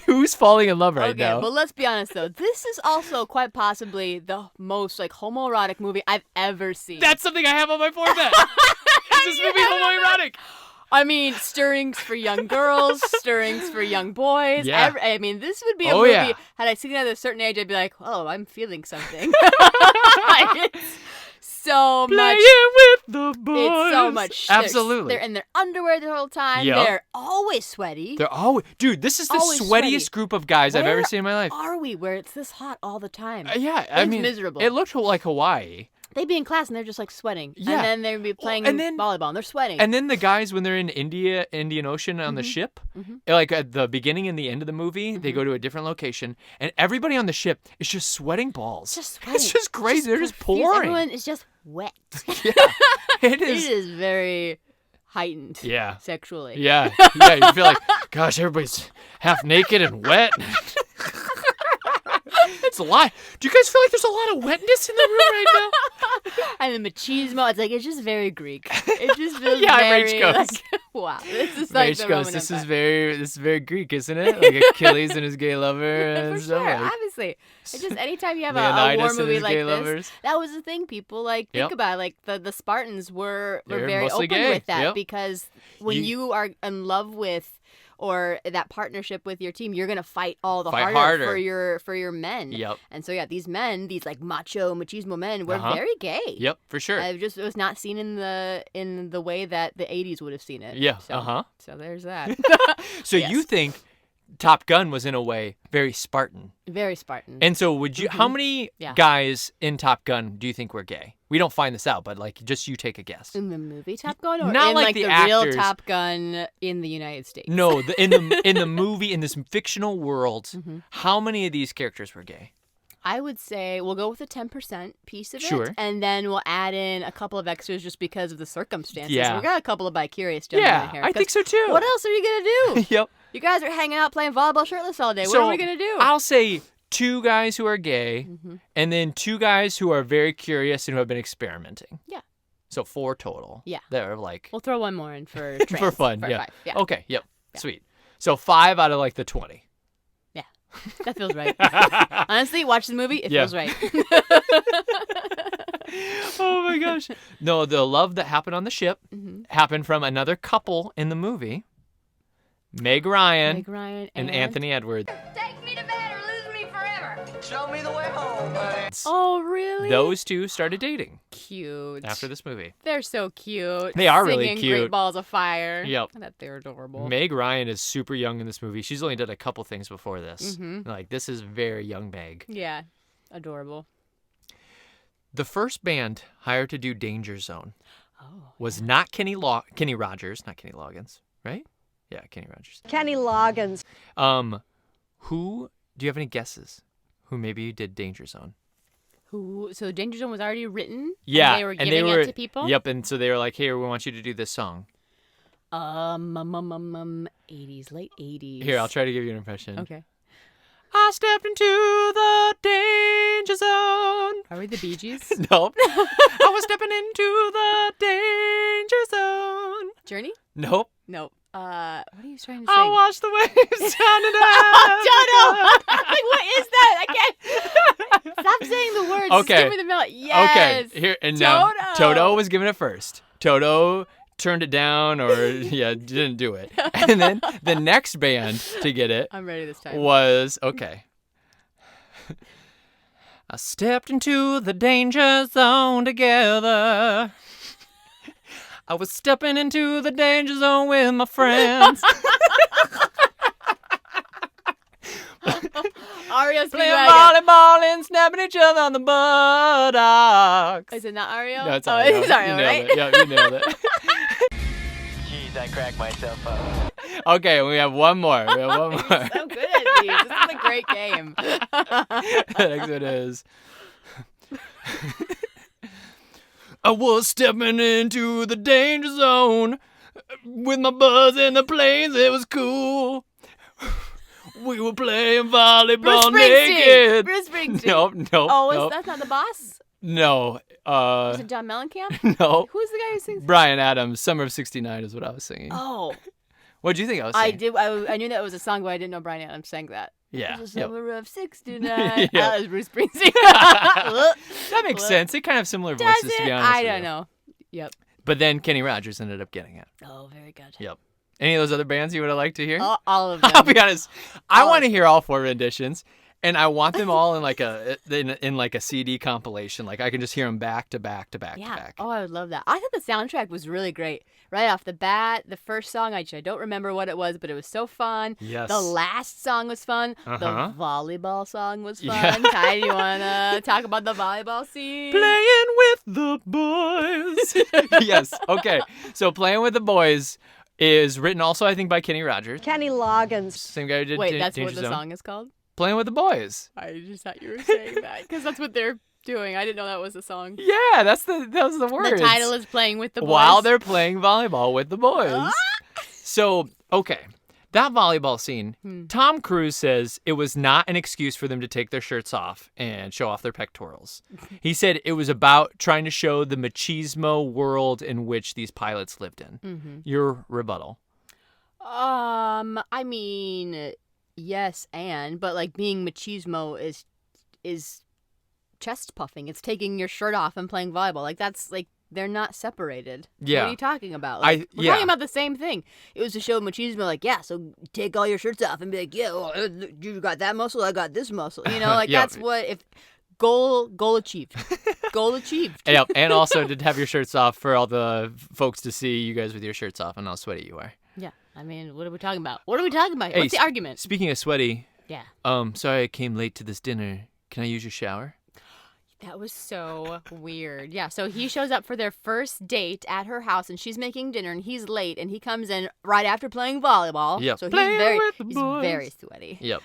Who's falling in love right Okay, now? well, let's be honest, though. This is also quite possibly the most, like, homoerotic movie I've ever seen. That's something I have on my forehead. Is this movie homoerotic? I mean, stirrings for young girls, stirrings for young boys. Yeah. I mean, this would be a Oh, movie. yeah. Had I seen it at a certain age, I'd be like, oh, I'm feeling something. Like, it's so much. Playing with the boys. It's so much. Absolutely. They're in their underwear the whole time. Yep. They're always sweaty. They're always, dude, this is the Always sweatiest sweaty. group of guys I've ever Where seen in my life. are we where it's this hot all the time? Yeah, I It's mean, miserable. it looked like Hawaii. They'd be in class and they're just like sweating. Yeah. And then they'd be playing volleyball and they're sweating. And then the guys, when they're in Indian Ocean on the ship, like at the beginning and the end of the movie, they go to a different location, and everybody on the ship is just sweating balls. just sweating. It's just crazy. They're just confused. pouring. Everyone is just wet. Yeah, it It is. is very heightened. Yeah. Sexually. Yeah, yeah. You feel like, gosh, everybody's half naked and wet. It's a lot. Do you guys feel like there's a lot of wetness in the room right now? And the machismo, it's just very Greek. It just feels Yeah, very Rach goes. like, wow. This is like Rach the goes, Roman this is Empire. very Greek, isn't it? Like Achilles and his gay lover and For stuff. sure, like- obviously. It's just anytime you have a war Leonidas and movie his like gay this, lovers. that was the thing people think Yep. about. Like the Spartans were They're very mostly open gay. with that Yep. because when You- you are in love with or that partnership with your team, you're gonna fight all the Fight harder harder. for your men. Yep. And so these men, these like machismo men, were Uh-huh. very gay. Yep, for sure. It was not seen in the way that the 80s would have seen it. Yeah, So, uh-huh. So there's that. So yes. you think Top Gun was in a way very Spartan. Very Spartan. And so would you how many Yeah. guys in Top Gun do you think were gay? We don't find this out, but like just you take a guess. in the movie Top Gun, or Not in like the the real actors. Top Gun in the United States? No, in the movie, in this fictional world, Mm-hmm. how many of these characters were gay? I would say we'll go with the 10% piece of Sure. it, and then we'll add in a couple of extras just because of the circumstances. Yeah. We got a couple of bi-curious gentlemen Yeah, in here. I 'cause think so too. What else are you gonna do? Yep. You guys are hanging out playing volleyball shirtless all day. What So are we gonna do? I'll say 2 guys who are gay, Mm-hmm. and then 2 guys who are very curious and who have been experimenting. Yeah. So 4 total. Yeah. That are like We'll throw one more in for for trans, fun. for Yeah. 5. Yeah. Okay. Yep. Sweet. So 5 out of like the 20. Yeah. That feels right. Honestly, watch the movie. It Yeah. feels right. Oh my gosh. No, the love that happened on the ship Mm-hmm. happened from another couple in the movie. Meg Ryan, Meg Ryan and Anthony Edwards. Take me to bed or lose me forever. Show me the way home, buddy. Oh, really? Those 2 started dating Cute. after this movie. They're so cute. They are really Singing cute. Great Balls of Fire. Yep. I thought they were adorable. Meg Ryan is super young in this movie. She's only done a couple things before this. Mm-hmm. Like, this is very young Meg. Yeah. Adorable. The first band hired to do Danger Zone Oh. was not Kenny Rogers, not Kenny Loggins, right? Yeah, Kenny Rogers. Kenny Loggins. Who, do you have any guesses? Who maybe did Danger Zone? So Danger Zone was already written? Yeah. And they were giving it to people? Yep, and so they were like, hey, we want you to do this song. 80s, late 80s. Here, I'll try to give you an impression. Okay. I stepped into the danger zone. Are we the Bee Gees? Nope. I was stepping into the danger zone. Journey? Nope. No. What are you trying to sing? I watched the waves down and Oh, Toto! Like, what is that? I can't. Stop saying the words. Just Okay. give me the melody. Yes. Okay. Here and now Toto. Toto was giving it first. Toto turned it down or didn't do it. And then the next band to get it I'm ready this time. was okay. I stepped into the danger zone together. I was stepping into the danger zone with my friends. Ario Playing Speedwagon. volleyball and snapping each other on the buttocks. Is it not Ario? No, it's oh, Ario. it's Ario, You nailed right? it. Yeah, you nailed it. Jeez, I cracked myself up. Okay, we have one more. We have one more. So good at these. This is a great game. The next one is. I was stepping into the danger zone with my buzz in the planes. It was cool. We were playing Bruce volleyball Springsteen. naked. Bruce Springsteen. Nope. Oh, nope. that's not the boss? No. Is it John Mellencamp? No. Who's the guy who sings? Brian Adams, Summer of '69 is what I was singing. Oh, What'd you think I was I singing? did. I knew that was a song, but I didn't know Brian Adams sang that. Yeah. It was the Yep. summer of '69. Yep. That was Bruce Springsteen. That makes sense. They kind of have similar Does voices, to it? be honest. I with don't you. know. Yep. But then Kenny Rogers ended up getting it. Oh, very good. Yep. Any of those other bands you would have liked to hear? All of them. I'll be honest. I All want to hear all 4 renditions. And I want them all in like a CD compilation. Like I can just hear them back to back to back to back. Oh, I would love that. I thought the soundtrack was really great. Right off the bat, the first song, I don't remember what it was, but it was so fun. Yes. The last song was fun. Uh-huh. The volleyball song was fun. Yeah. Kai, do you want to talk about the volleyball scene? Playing with the boys. Yes. Okay. So Playing with the Boys is written also, I think, by Kenny Rogers. Kenny Loggins. Same guy who did Wait, that's Danger what the Zone. song is called? Playing with the Boys. I just thought you were saying that because that's what they're doing. I didn't know that was a song. Yeah, that was the word. The title is Playing with the Boys. While they're playing volleyball with the boys. So, okay. That volleyball scene, Tom Cruise says it was not an excuse for them to take their shirts off and show off their pectorals. He said it was about trying to show the machismo world in which these pilots lived in. Mm-hmm. Your rebuttal. I mean, yes, but like being machismo is chest puffing. It's taking your shirt off and playing volleyball. Like that's like they're not separated. Yeah. What are you talking about? Like, we're yeah. talking about the same thing. It was to show machismo. Like, yeah, so take all your shirts off and be like, yeah, well, you got that muscle, I got this muscle. You know, like Yeah. that's what if goal achieved. Goal achieved. Yep. And also to have your shirts off for all the folks to see you guys with your shirts off and how sweaty you are. Yeah. I mean, what are we talking about? What are we talking about? Hey, What's the argument? Speaking of sweaty, Yeah. sorry I came late to this dinner. Can I use your shower? That was so weird. Yeah, so he shows up for their first date at her house, and she's making dinner, and he's late, and he comes in right after playing volleyball. Yep. So Playing with the he's boys. very sweaty. Yep.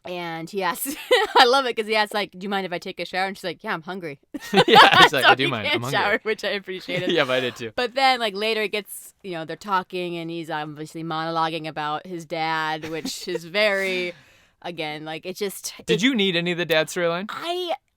And he asks, I love it because he asks, like, do you mind if I take a shower? And she's like, yeah, I'm hungry. Yeah, he's like, So I do he mind. can't I'm shower, hungry. which I appreciated. Yeah, I did too. But then, like, later it gets, they're talking, and he's obviously monologuing about his dad, which is very, again, like, it just... Did you need any of the dad storyline?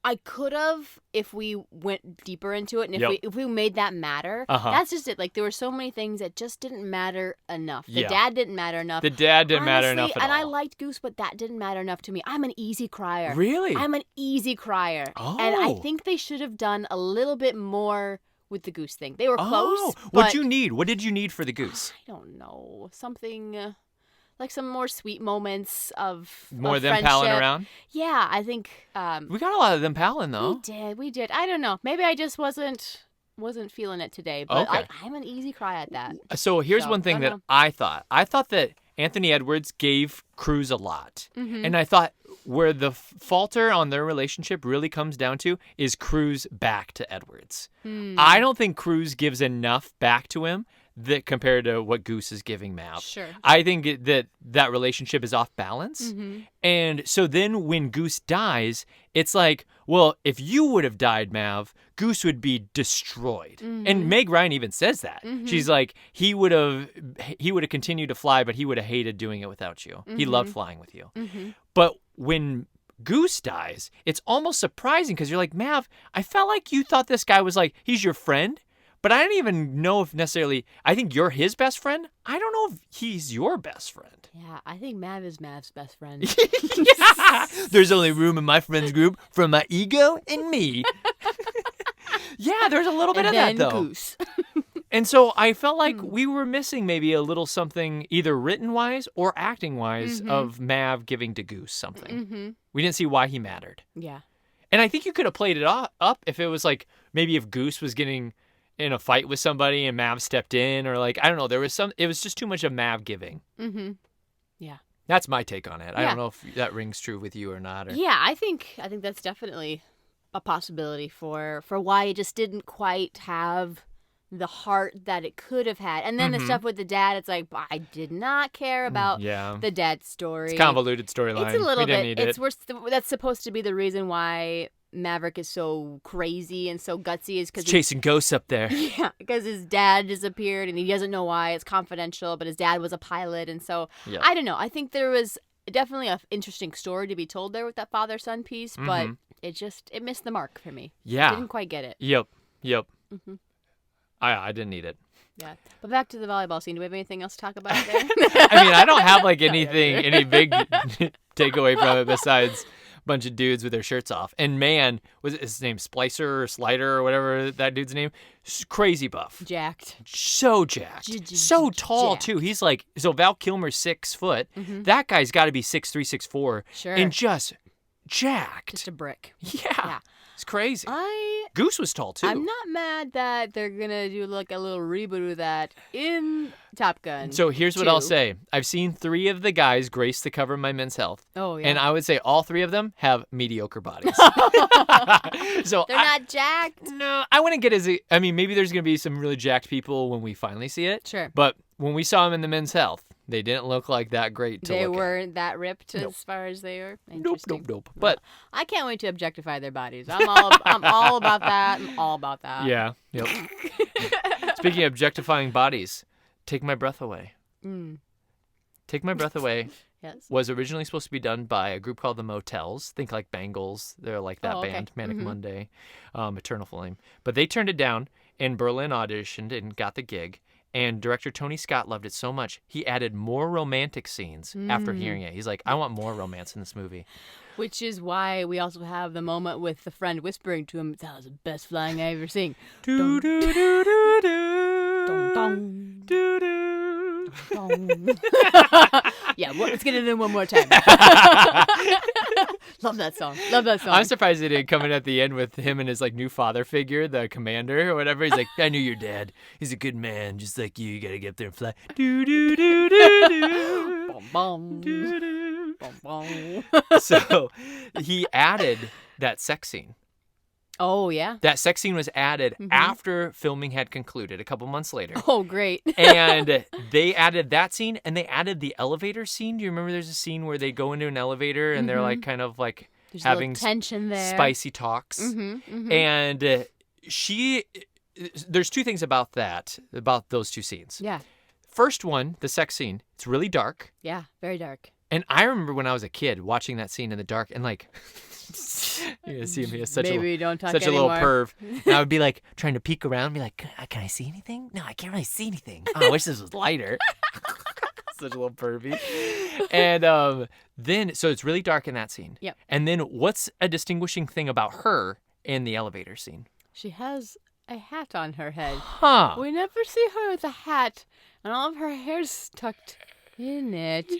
I could have if we went deeper into it and Yep. if we made that matter. Uh-huh. That's just it. Like there were so many things that just didn't matter enough. The Yeah. dad didn't matter enough. The dad didn't matter enough Honestly, at all. And I liked Goose, but that didn't matter enough to me. I'm an easy crier. Really? I'm an easy crier. And I Oh. think they should have done a little bit more with the Goose thing. They were close. Oh, but what'd you need? What did you need for the goose? I don't know. Something like some more sweet moments of More of them palling friendship. around? Yeah, I think We got a lot of them palling though. We did. I don't know. Maybe I just wasn't feeling it today. But Okay. I'm an easy cry at that. So here's So, one thing don't that know. I thought. I thought that Anthony Edwards gave Cruise a lot. Mm-hmm. And I thought where the falter on their relationship really comes down to is Cruise back to Edwards. I don't think Cruise gives enough back to him that compared to what Goose is giving Mav. Sure. I think that relationship is off balance. Mm-hmm. And so then when Goose dies, it's like, well, if you would have died, Mav, Goose would be destroyed. Mm-hmm. And Meg Ryan even says that. She's like, he would have continued to fly, but he would have hated doing it without you. He loved flying with you. Mm-hmm. But when Goose dies, it's almost surprising because you're like, Mav, I felt like you thought this guy was like, he's your friend. But I don't even know if necessarily, I think you're his best friend. I don't know if he's your best friend. Yeah, I think Mav is Mav's best friend. Yeah. There's only room in my friends group for my ego and me. Yeah, there's a little bit and of then that though. Goose. And so I felt like we were missing maybe a little something either written wise or acting wise of Mav giving to Goose something. Mm-hmm. We didn't see why he mattered. Yeah. And I think you could have played it up if it was like maybe if Goose was getting in a fight with somebody and Mav stepped in, or like, I don't know, it was just too much of Mav giving. Mm-hmm. Yeah. That's my take on it. I Yeah. don't know if that rings true with you or not. Or... Yeah, I think that's definitely a possibility for why it just didn't quite have the heart that it could have had. And then the stuff with the dad, it's like, I did not care about yeah. the dad story. It's convoluted storyline. It's a little we didn't bit. need It's worse. That's supposed to be the reason why Maverick is so crazy and so gutsy is because It's chasing ghosts up there. yeah, because his dad disappeared and he doesn't know why. It's confidential, but his dad was a pilot, and so Yeah. I don't know. I think there was definitely an interesting story to be told there with that father-son piece, but it missed the mark for me. Yeah. Didn't quite get it. Yep. I didn't need it. Yeah. But back to the volleyball scene. Do we have anything else to talk about there? I mean, I don't have like any big takeaway from it besides bunch of dudes with their shirts off. And man, was it his name Splicer or Slider or whatever that dude's name? Crazy buff. Jacked. So jacked. So tall, Jacked. too. He's like, so Val Kilmer's 6 foot. That guy's got to be 6'3", 6'4". Sure. And just jacked. Just a brick. Yeah. It's crazy. I Goose was tall, too. I'm not mad that they're gonna do like a little reboot of that in Top Gun. So here's what I'll 2. say. I've seen 3 of the guys grace the cover of my Men's Health. Oh yeah. And I would say all 3 of them have mediocre bodies. So They're not jacked. No, I wouldn't get as. I mean, maybe there's going to be some really jacked people when we finally see it. Sure. But when we saw them in the Men's Health, they didn't look like that great to They look at. weren't that ripped Nope. as far as they were. Nope, Interesting. nope. But I can't wait to objectify their bodies. I'm all about that. I'm all about that. yeah, yep. Speaking of objectifying bodies, Take My Breath Away. Take My Breath Away Yes. was originally supposed to be done by a group called the Motels. Think like Bangles. They're like that Oh, okay. band, Manic Monday, Eternal Flame. But they turned it down, and Berlin auditioned and got the gig. And director Tony Scott loved it so much, he added more romantic scenes after hearing it. He's like, I want more romance in this movie. Which is why we also have the moment with the friend whispering to him, "That was the best flying I ever seen." Do, do, do, do, do. Dun, dun. Do, do. Yeah, let's get it in one more time. Love that song. Love that song. I'm surprised they didn't come in at the end with him and his like new father figure, the commander or whatever. He's like, I knew your dad. He's a good man, just like you. You gotta get up there and fly. Do do do do do. Bum, bum. Do, do. Bum, bum. So he added that sex scene. Oh, yeah. That sex scene was added after filming had concluded a couple months later. Oh, great. And they added that scene, and they added the elevator scene. Do you remember there's a scene where they go into an elevator and they're like kind of like There's a having little tension there. spicy talks? And there's 2 things about those 2 scenes. Yeah. First one, the sex scene, it's really dark. Yeah. Very dark. And I remember when I was a kid watching that scene in the dark and like, you're going to see me as such Maybe don't talk such anymore. a little perv. And I would be like trying to peek around and be like, can I see anything? No, I can't really see anything. Oh, I wish this was lighter. Such a little pervy. And then, so it's really dark in that scene. Yep. And then what's a distinguishing thing about her in the elevator scene? She has a hat on her head. Huh. We never see her with a hat, and all of her hair's tucked in it.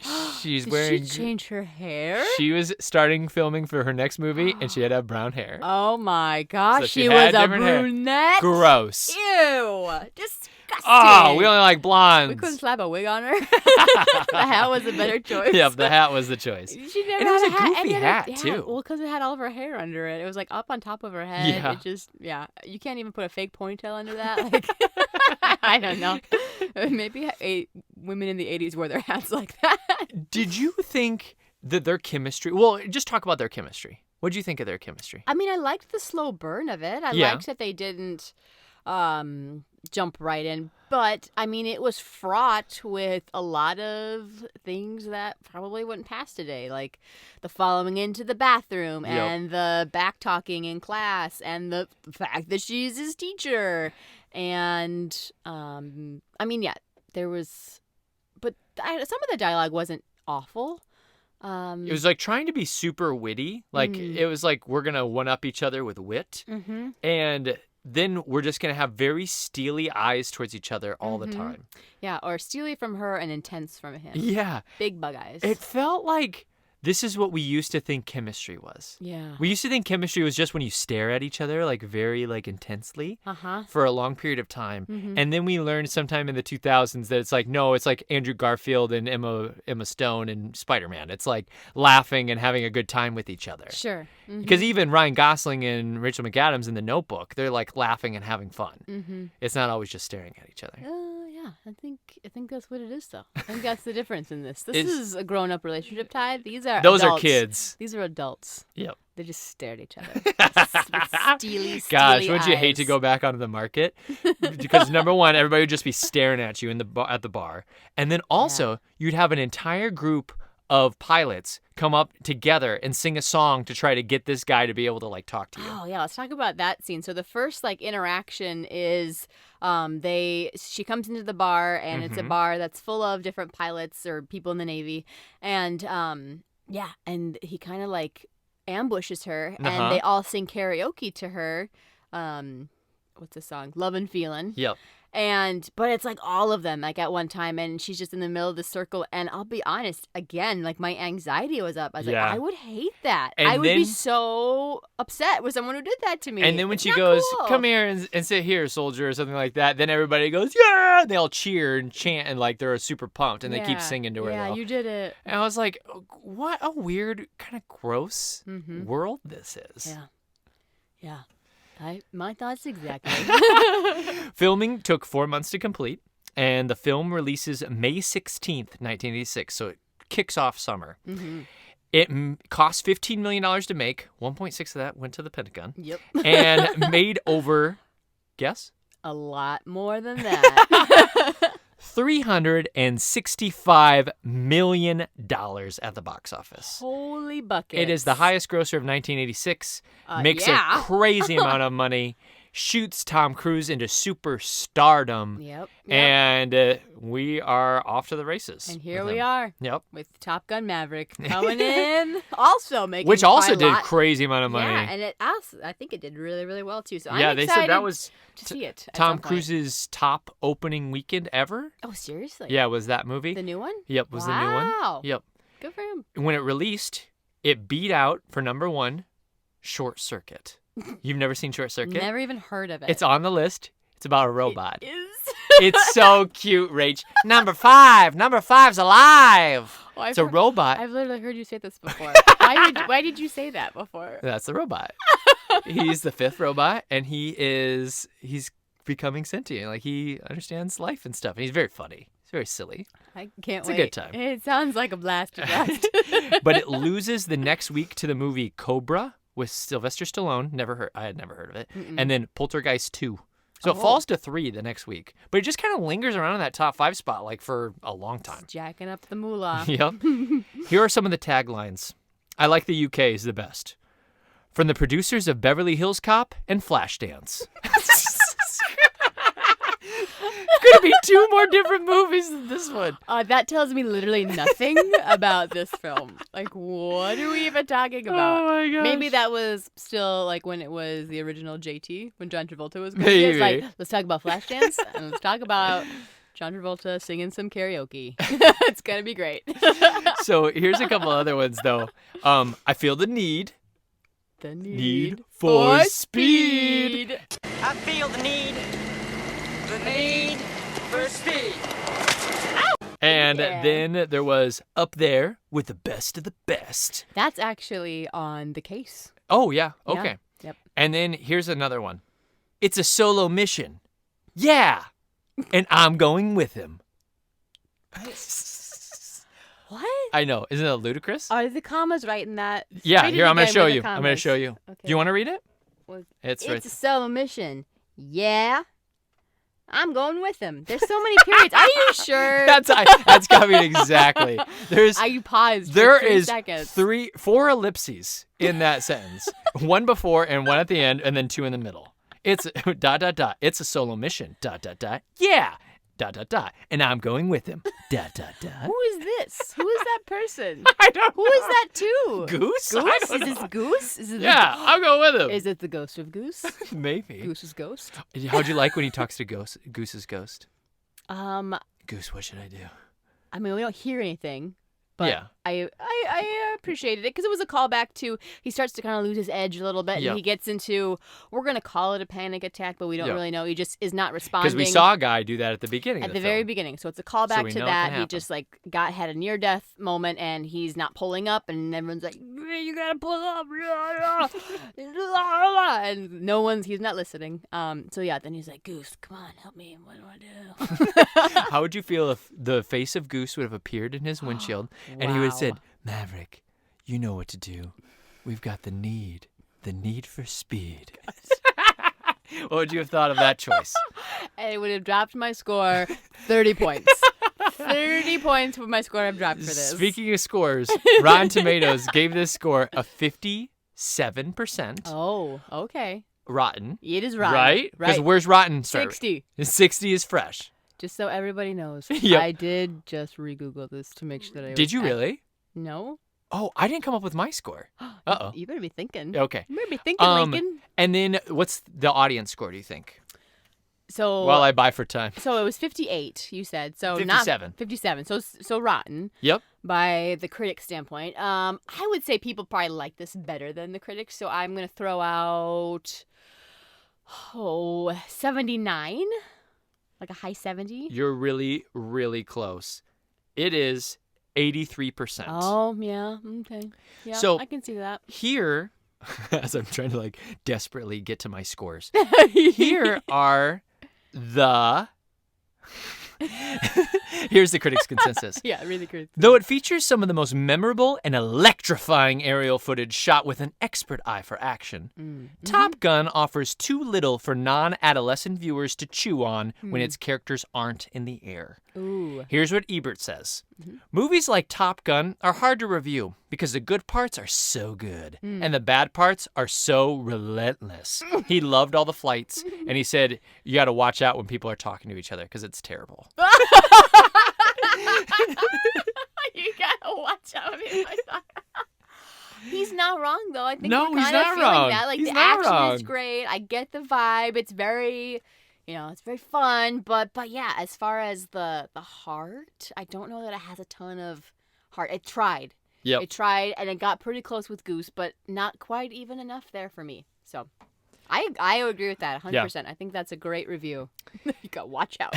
She's Did wearing. she change her hair? She was starting filming for her next movie, and she had to have brown hair. Oh my gosh, So she she had was a different hair. brunette. Gross. Ew, disgusting. Oh, we only like blondes. We couldn't slap a wig on her. The hat was a better choice. Yep, the hat was the choice. She never And it was had a goofy and hat, yeah, too. Well, because it had all of her hair under it. It was like up on top of her head. Yeah. It just, you can't even put a fake ponytail under that. Like, I don't know. Maybe women in the 80s wore their hats like that. Did you think that their chemistry? Well, just talk about their chemistry. What did you think of their chemistry? I mean, I liked the slow burn of it. I Yeah. liked that they didn't jump right in. But, I mean, it was fraught with a lot of things that probably wouldn't pass today, like the following into the bathroom Yep. and the back-talking in class and the fact that she's his teacher. And, I mean, yeah, there was... But some of the dialogue wasn't awful. It was like trying to be super witty. Like it was like we're gonna one up each other with wit, and then we're just gonna have very steely eyes towards each other all the time. Yeah, or steely from her and intense from him. Yeah, Big bug eyes. it felt like this is what we used to think chemistry was. Yeah. We used to think chemistry was just when you stare at each other like very like intensely Uh-huh. for a long period of time. And then we learned sometime in the 2000s that it's like, no, it's like Andrew Garfield and Emma Stone and Spider-Man. It's like laughing and having a good time with each other. Sure. Because even Ryan Gosling and Rachel McAdams in The Notebook, they're like laughing and having fun. It's not always just staring at each other. Yeah, I think that's what it is, though. I think that's the difference in this. This It's- is a grown-up relationship, Ty. These are Those adults. are kids. These are adults. Yep. They just stare at each other. With steely Gosh, wouldn't you hate to eyes. go back onto the market? Because number one, everybody would just be staring at you at the bar, and then also you'd have an entire group of pilots come up together and sing a song to try to get this guy to be able to like talk to you. Oh yeah, let's talk about that scene. So the first like interaction is she comes into the bar and it's a bar that's full of different pilots or people in the Navy, and and he kind of like ambushes her, Uh-huh. and they all sing karaoke to her. What's the song? Love and Feelin'. Yep. But it's like all of them like at one time, and she's just in the middle of the circle. And I'll be honest, again, like my anxiety was up. I was Yeah. like, I would hate that. And I would be then- so upset with someone who did that to me. And then when It's she not goes, cool. "Come here and sit here, soldier," or something like that, then everybody goes, "Yeah!" And they all cheer and chant, and like they're super pumped, and they keep Yeah. singing to her. Yeah, though. you did it. And I was like, "What a weird, kind of gross world this is." Yeah. Yeah. My thoughts exactly. Filming took 4 months to complete, and the film releases May 16th, 1986, so it kicks off summer. It cost $15 million to make. 1.6 of that went to the Pentagon. Yep. And made over, guess? A lot more than that. $365 million at the box office. Holy buckets. It is the highest grosser of 1986, makes yeah. a crazy amount of money, shoots Tom Cruise into superstardom, Yep. and we are off to the races. And here with we him. are Yep. with Top Gun Maverick coming in, also making Which also quite a did lot. crazy amount of money. Yeah, and I think it did really, really well too. So Yeah, I'm they excited said that was to see it. at Tom some point. Cruise's top opening weekend ever. Oh, seriously? Yeah, was that movie? The new one? Yep, was the new one. Wow. Yep. Good for him. When it released, it beat out for number 1, Short Circuit. You've never seen Short Circuit? Never even heard of it. It's on the list. It's about a robot. It is. It's so cute, Rach. Number 5's alive. Oh, I've It's a heard- robot. I've literally heard you say this before. Why did you say that before? That's the robot. He's the 5th robot, and he's becoming sentient. Like, he understands life and stuff, and he's very funny. He's very silly. I can't It's a wait. good time. It sounds like a blast to blast. But it loses the next week to the movie Cobra with Sylvester Stallone. I had never heard of it. And then Poltergeist 2. So it falls to 3 the next week. But it just kind of lingers around in that top 5 spot like for a long time. Jacking up the moolah. Yep. Here are some of the taglines. I like the UK is the best. From the producers of Beverly Hills Cop and Flashdance. Could be 2 more different movies than this one. That tells me literally nothing about this film. Like, what are we even talking about? Oh my gosh. Maybe that was still like when it was the original JT, when John Travolta was going. It's like, Maybe. let's talk about Flashdance and let's talk about John Travolta singing some karaoke. It's gonna be great. So here's a couple other ones though. I feel the need. The Need for speed. I feel the need for speed. And Yeah. then there was Up There with the Best of the Best. That's actually on The Case. Oh yeah. Yeah. Okay. Yep. And then here's another one. It's a solo mission. Yeah. And I'm going with him. What? I know. Isn't that ludicrous? Are the commas right in that? Yeah, Read it here, I'm going to again show with the you. I'm going to commas. show you. Okay. Do you want to read it? Was- It's right It's a solo mission. Yeah. I'm going with him. There's so many periods. Are you sure? That's got me exactly. I paused. There for 3 is seconds. 4 ellipses in that sentence. One before and one at the end, and then 2 in the middle. It's ... It's a solo mission. ... Yeah. ... And I'm going with him. ... Who is this? Who is that person? I don't Who is that too? Goose? Goose? I don't Is this know. Goose? Is it Yeah, I'll go with him. Is it the ghost of Goose? Maybe. Goose's ghost? How'd you like when he talks to Goose's ghost? I Goose, what should I do? mean, we don't hear anything, but Yeah. I appreciated it because it was a callback to he starts to kind of lose his edge a little bit, Yeah. and he gets into we're gonna call it a panic attack, but we don't Yeah. really know. He just is not responding. Because we saw a guy do that at the beginning at of the the very film. beginning, so it's a So callback we to know it that. can He happen. just like had a near death moment, and he's not pulling up, and everyone's like, "You gotta pull up," and he's not listening. So yeah, then he's like, "Goose, come on, help me. What do I do?" How would you feel if the face of Goose would have appeared in his windshield and he would have Wow. said, Maverick, you know what to do. We've got the need for speed. What would you have thought of that choice? And it would have dropped my score 30 points. 30 points would my score have dropped for this. Speaking of scores, Rotten Tomatoes gave this score a 57% Oh, okay. rotten. It is rotten. Right? Because Right. where's rotten start? 60. 60 is fresh. Just so everybody knows. Yep. I did just re-Google this to make sure that I Did was you really? No. Oh, I didn't come up with my score. Uh-oh. You better be thinking. Okay. You better be thinking, Lincoln. And then what's the audience score, do you think? So While I buy for time. So it was 58, you said. So 57. 57. So rotten. Yep. By the critic standpoint. I would say people probably like this better than the critics, so I'm going to throw out 79. Like a high 70. You're really, really close. It is 83%. Oh, yeah. Okay. Yeah, So- I can see that. Here, as I'm trying to like desperately get to my scores, here are the. Here's the critics' consensus. Yeah, really good. Though it features some of the most memorable and electrifying aerial footage shot with an expert eye for action, Top Gun offers too little for non-adolescent viewers to chew on when its characters aren't in the air. Ooh. Here's what Ebert says. Movies like Top Gun are hard to review because the good parts are so good and the bad parts are so relentless. He loved all the flights and he said, you got to watch out when people are talking to each other because it's terrible. You gotta watch out. He's not wrong, though. I think No, we're he's kind of not feeling wrong. that. Like, He's the not action is wrong. great. I get the vibe. It's very, it's very fun. But yeah, as far as the heart, I don't know that it has a ton of heart. It tried. Yep. It tried, and it got pretty close with Goose, but not quite even enough there for me. So I agree with that 100%. Yeah. I think that's a great review. You got watch out.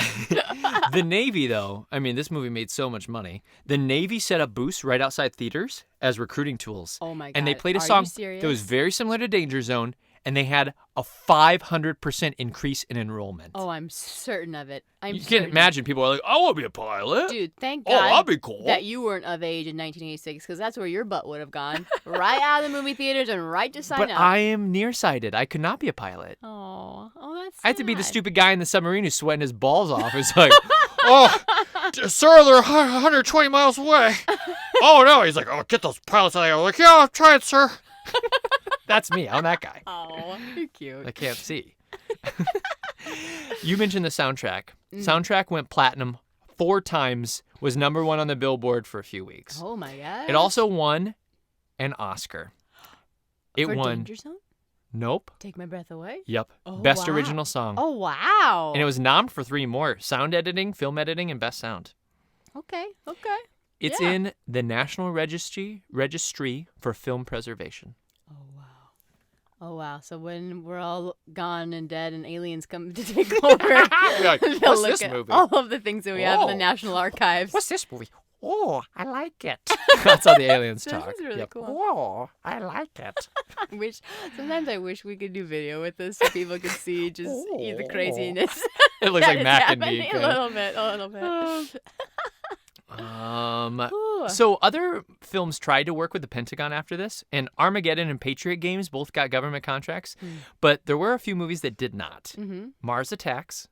The Navy, though, I mean, this movie made so much money. The Navy set up booths right outside theaters as recruiting tools. Oh, my God. And they played a Are you song serious? that was very similar to Danger Zone, and they had a 500% increase in enrollment. Oh, I'm certain of it. You can't imagine people are like, I want to be a pilot. Dude, thank Oh, God that'd be cool. that you weren't of age in 1986, because that's where your butt would have gone. Right out of the movie theaters and right to sign But up. I am nearsighted. I could not be a pilot. Oh, that's I had to be the sad. stupid guy in the submarine who's sweating his balls off. It's like, oh, sir, they're 120 miles away. Oh, no. He's like, oh, get those pilots out of here. I'm like, yeah, I'll try it, sir. That's me. I'm that guy. Oh, you're cute. I can't see. You mentioned the soundtrack. Soundtrack went platinum 4 times, was number 1 on the Billboard for a few weeks. Oh, my God. It also won an Oscar. It For won. Danger Zone? Nope. Take My Breath Away? Yep. Oh, Best wow. original song. Oh, wow. And it was nommed for 3 more: sound editing, film editing, and best sound. Okay. It's Yeah. in the National Registry for Film Preservation. Oh, wow. So when we're all gone and dead and aliens come to take over, like, they'll "What's look this at movie?" all of the things that we have in the Oh. National Archives. this movie? Oh, I like it. That's how the aliens This talk. is really cool. Oh, I like it. Sometimes I wish we could do video with this so people could see just the craziness. It looks that like is Mac and happening. me. A little bit. Ooh. So other films tried to work with the Pentagon after this, and Armageddon and Patriot Games both got government contracts, but there were a few movies that did not. Mars Attacks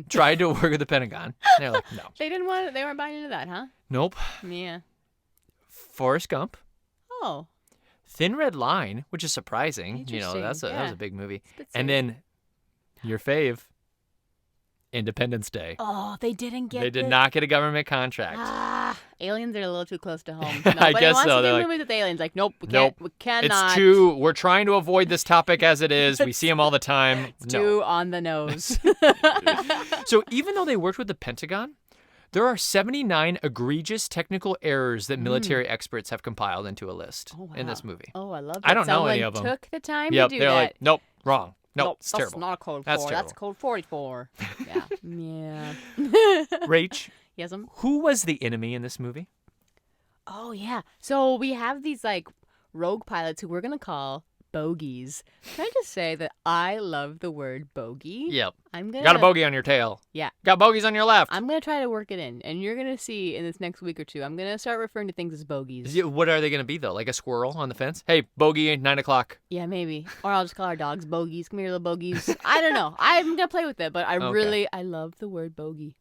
tried to work with the Pentagon. They're like, no. They didn't want. They weren't buying into that, huh? Nope. Yeah. Forrest Gump. Oh. Thin Red Line, which is surprising. Interesting, That was yeah. a big movie. It's a bit And then your fave, Independence Day. Oh, they didn't get. They did not get a government contract. Aliens are a little too close to home. I Nobody guess wants so. to They're do like, movies with aliens. Like, nope, we Nope. can't. We cannot. It's too. We're trying to avoid this topic as it is. We see them all the time. It's No. too on the nose. So even though they worked with the Pentagon, there are 79 egregious technical errors that military experts have compiled into a list in this movie. Oh, I love that. I don't know Someone any of them. took the time Yep, to do they're that. like, nope, wrong. Nope, it's that's terrible. not a code That's 4. That's terrible. code 44. Yeah. Yeah. Rach, Yes, who was the enemy in this movie? Oh, yeah. So we have these, like, rogue pilots who we're going to call bogeys. Can I just say that I love the word bogey? Yep. I'm gonna, Got a bogey on your tail. Yeah. Got bogeys on your left. I'm going to try to work it in, and you're going to see in this next week or two, I'm going to start referring to things as bogeys. What are they going to be, though? Like a squirrel on the fence? Hey, bogey, 9 o'clock. Yeah, maybe. Or I'll just call our dogs bogeys. Come here, little bogeys. I don't know. I'm going to play with it, but I love the word bogey.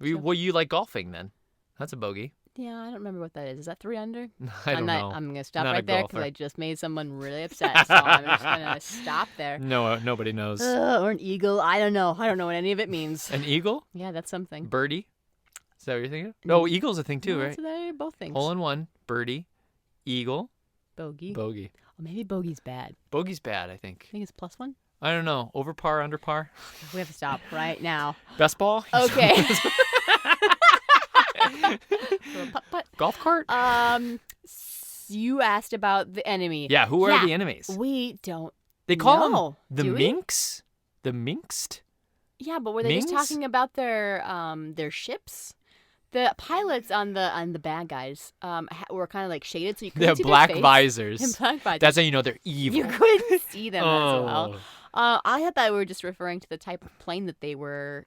Well, you like golfing, then. That's a bogey. Yeah, I don't remember what that is. Is that 3 under? I don't know. I'm going to stop Not a right there because golfer. I just made someone really upset. So I'm just going to stop there. No, nobody knows. Or an eagle. I don't know. I don't know what any of it means. An eagle? Yeah, that's something. Birdie? Is that what you're thinking? No, eagle's a thing, too, No, right? So they're both things. Hole in one, birdie, Eagle. Bogey. Bogey. Oh, maybe bogey's bad. Bogey's bad, I think. I think it's +1. I don't know. Over par, under par? We have to stop right now. Best ball? Okay. Little putt-putt. Golf cart? You asked about the enemy. Yeah, who are the enemies? We don't They call know, them the do we? minks? The minkst? Yeah, but were they just Mings? talking about their ships? The pilots on the bad guys were kind of like shaded, so you couldn't The see black their face. visors. And black visors. That's how you know they're evil. You couldn't see them as well. Oh. I thought that we were just referring to the type of plane that they were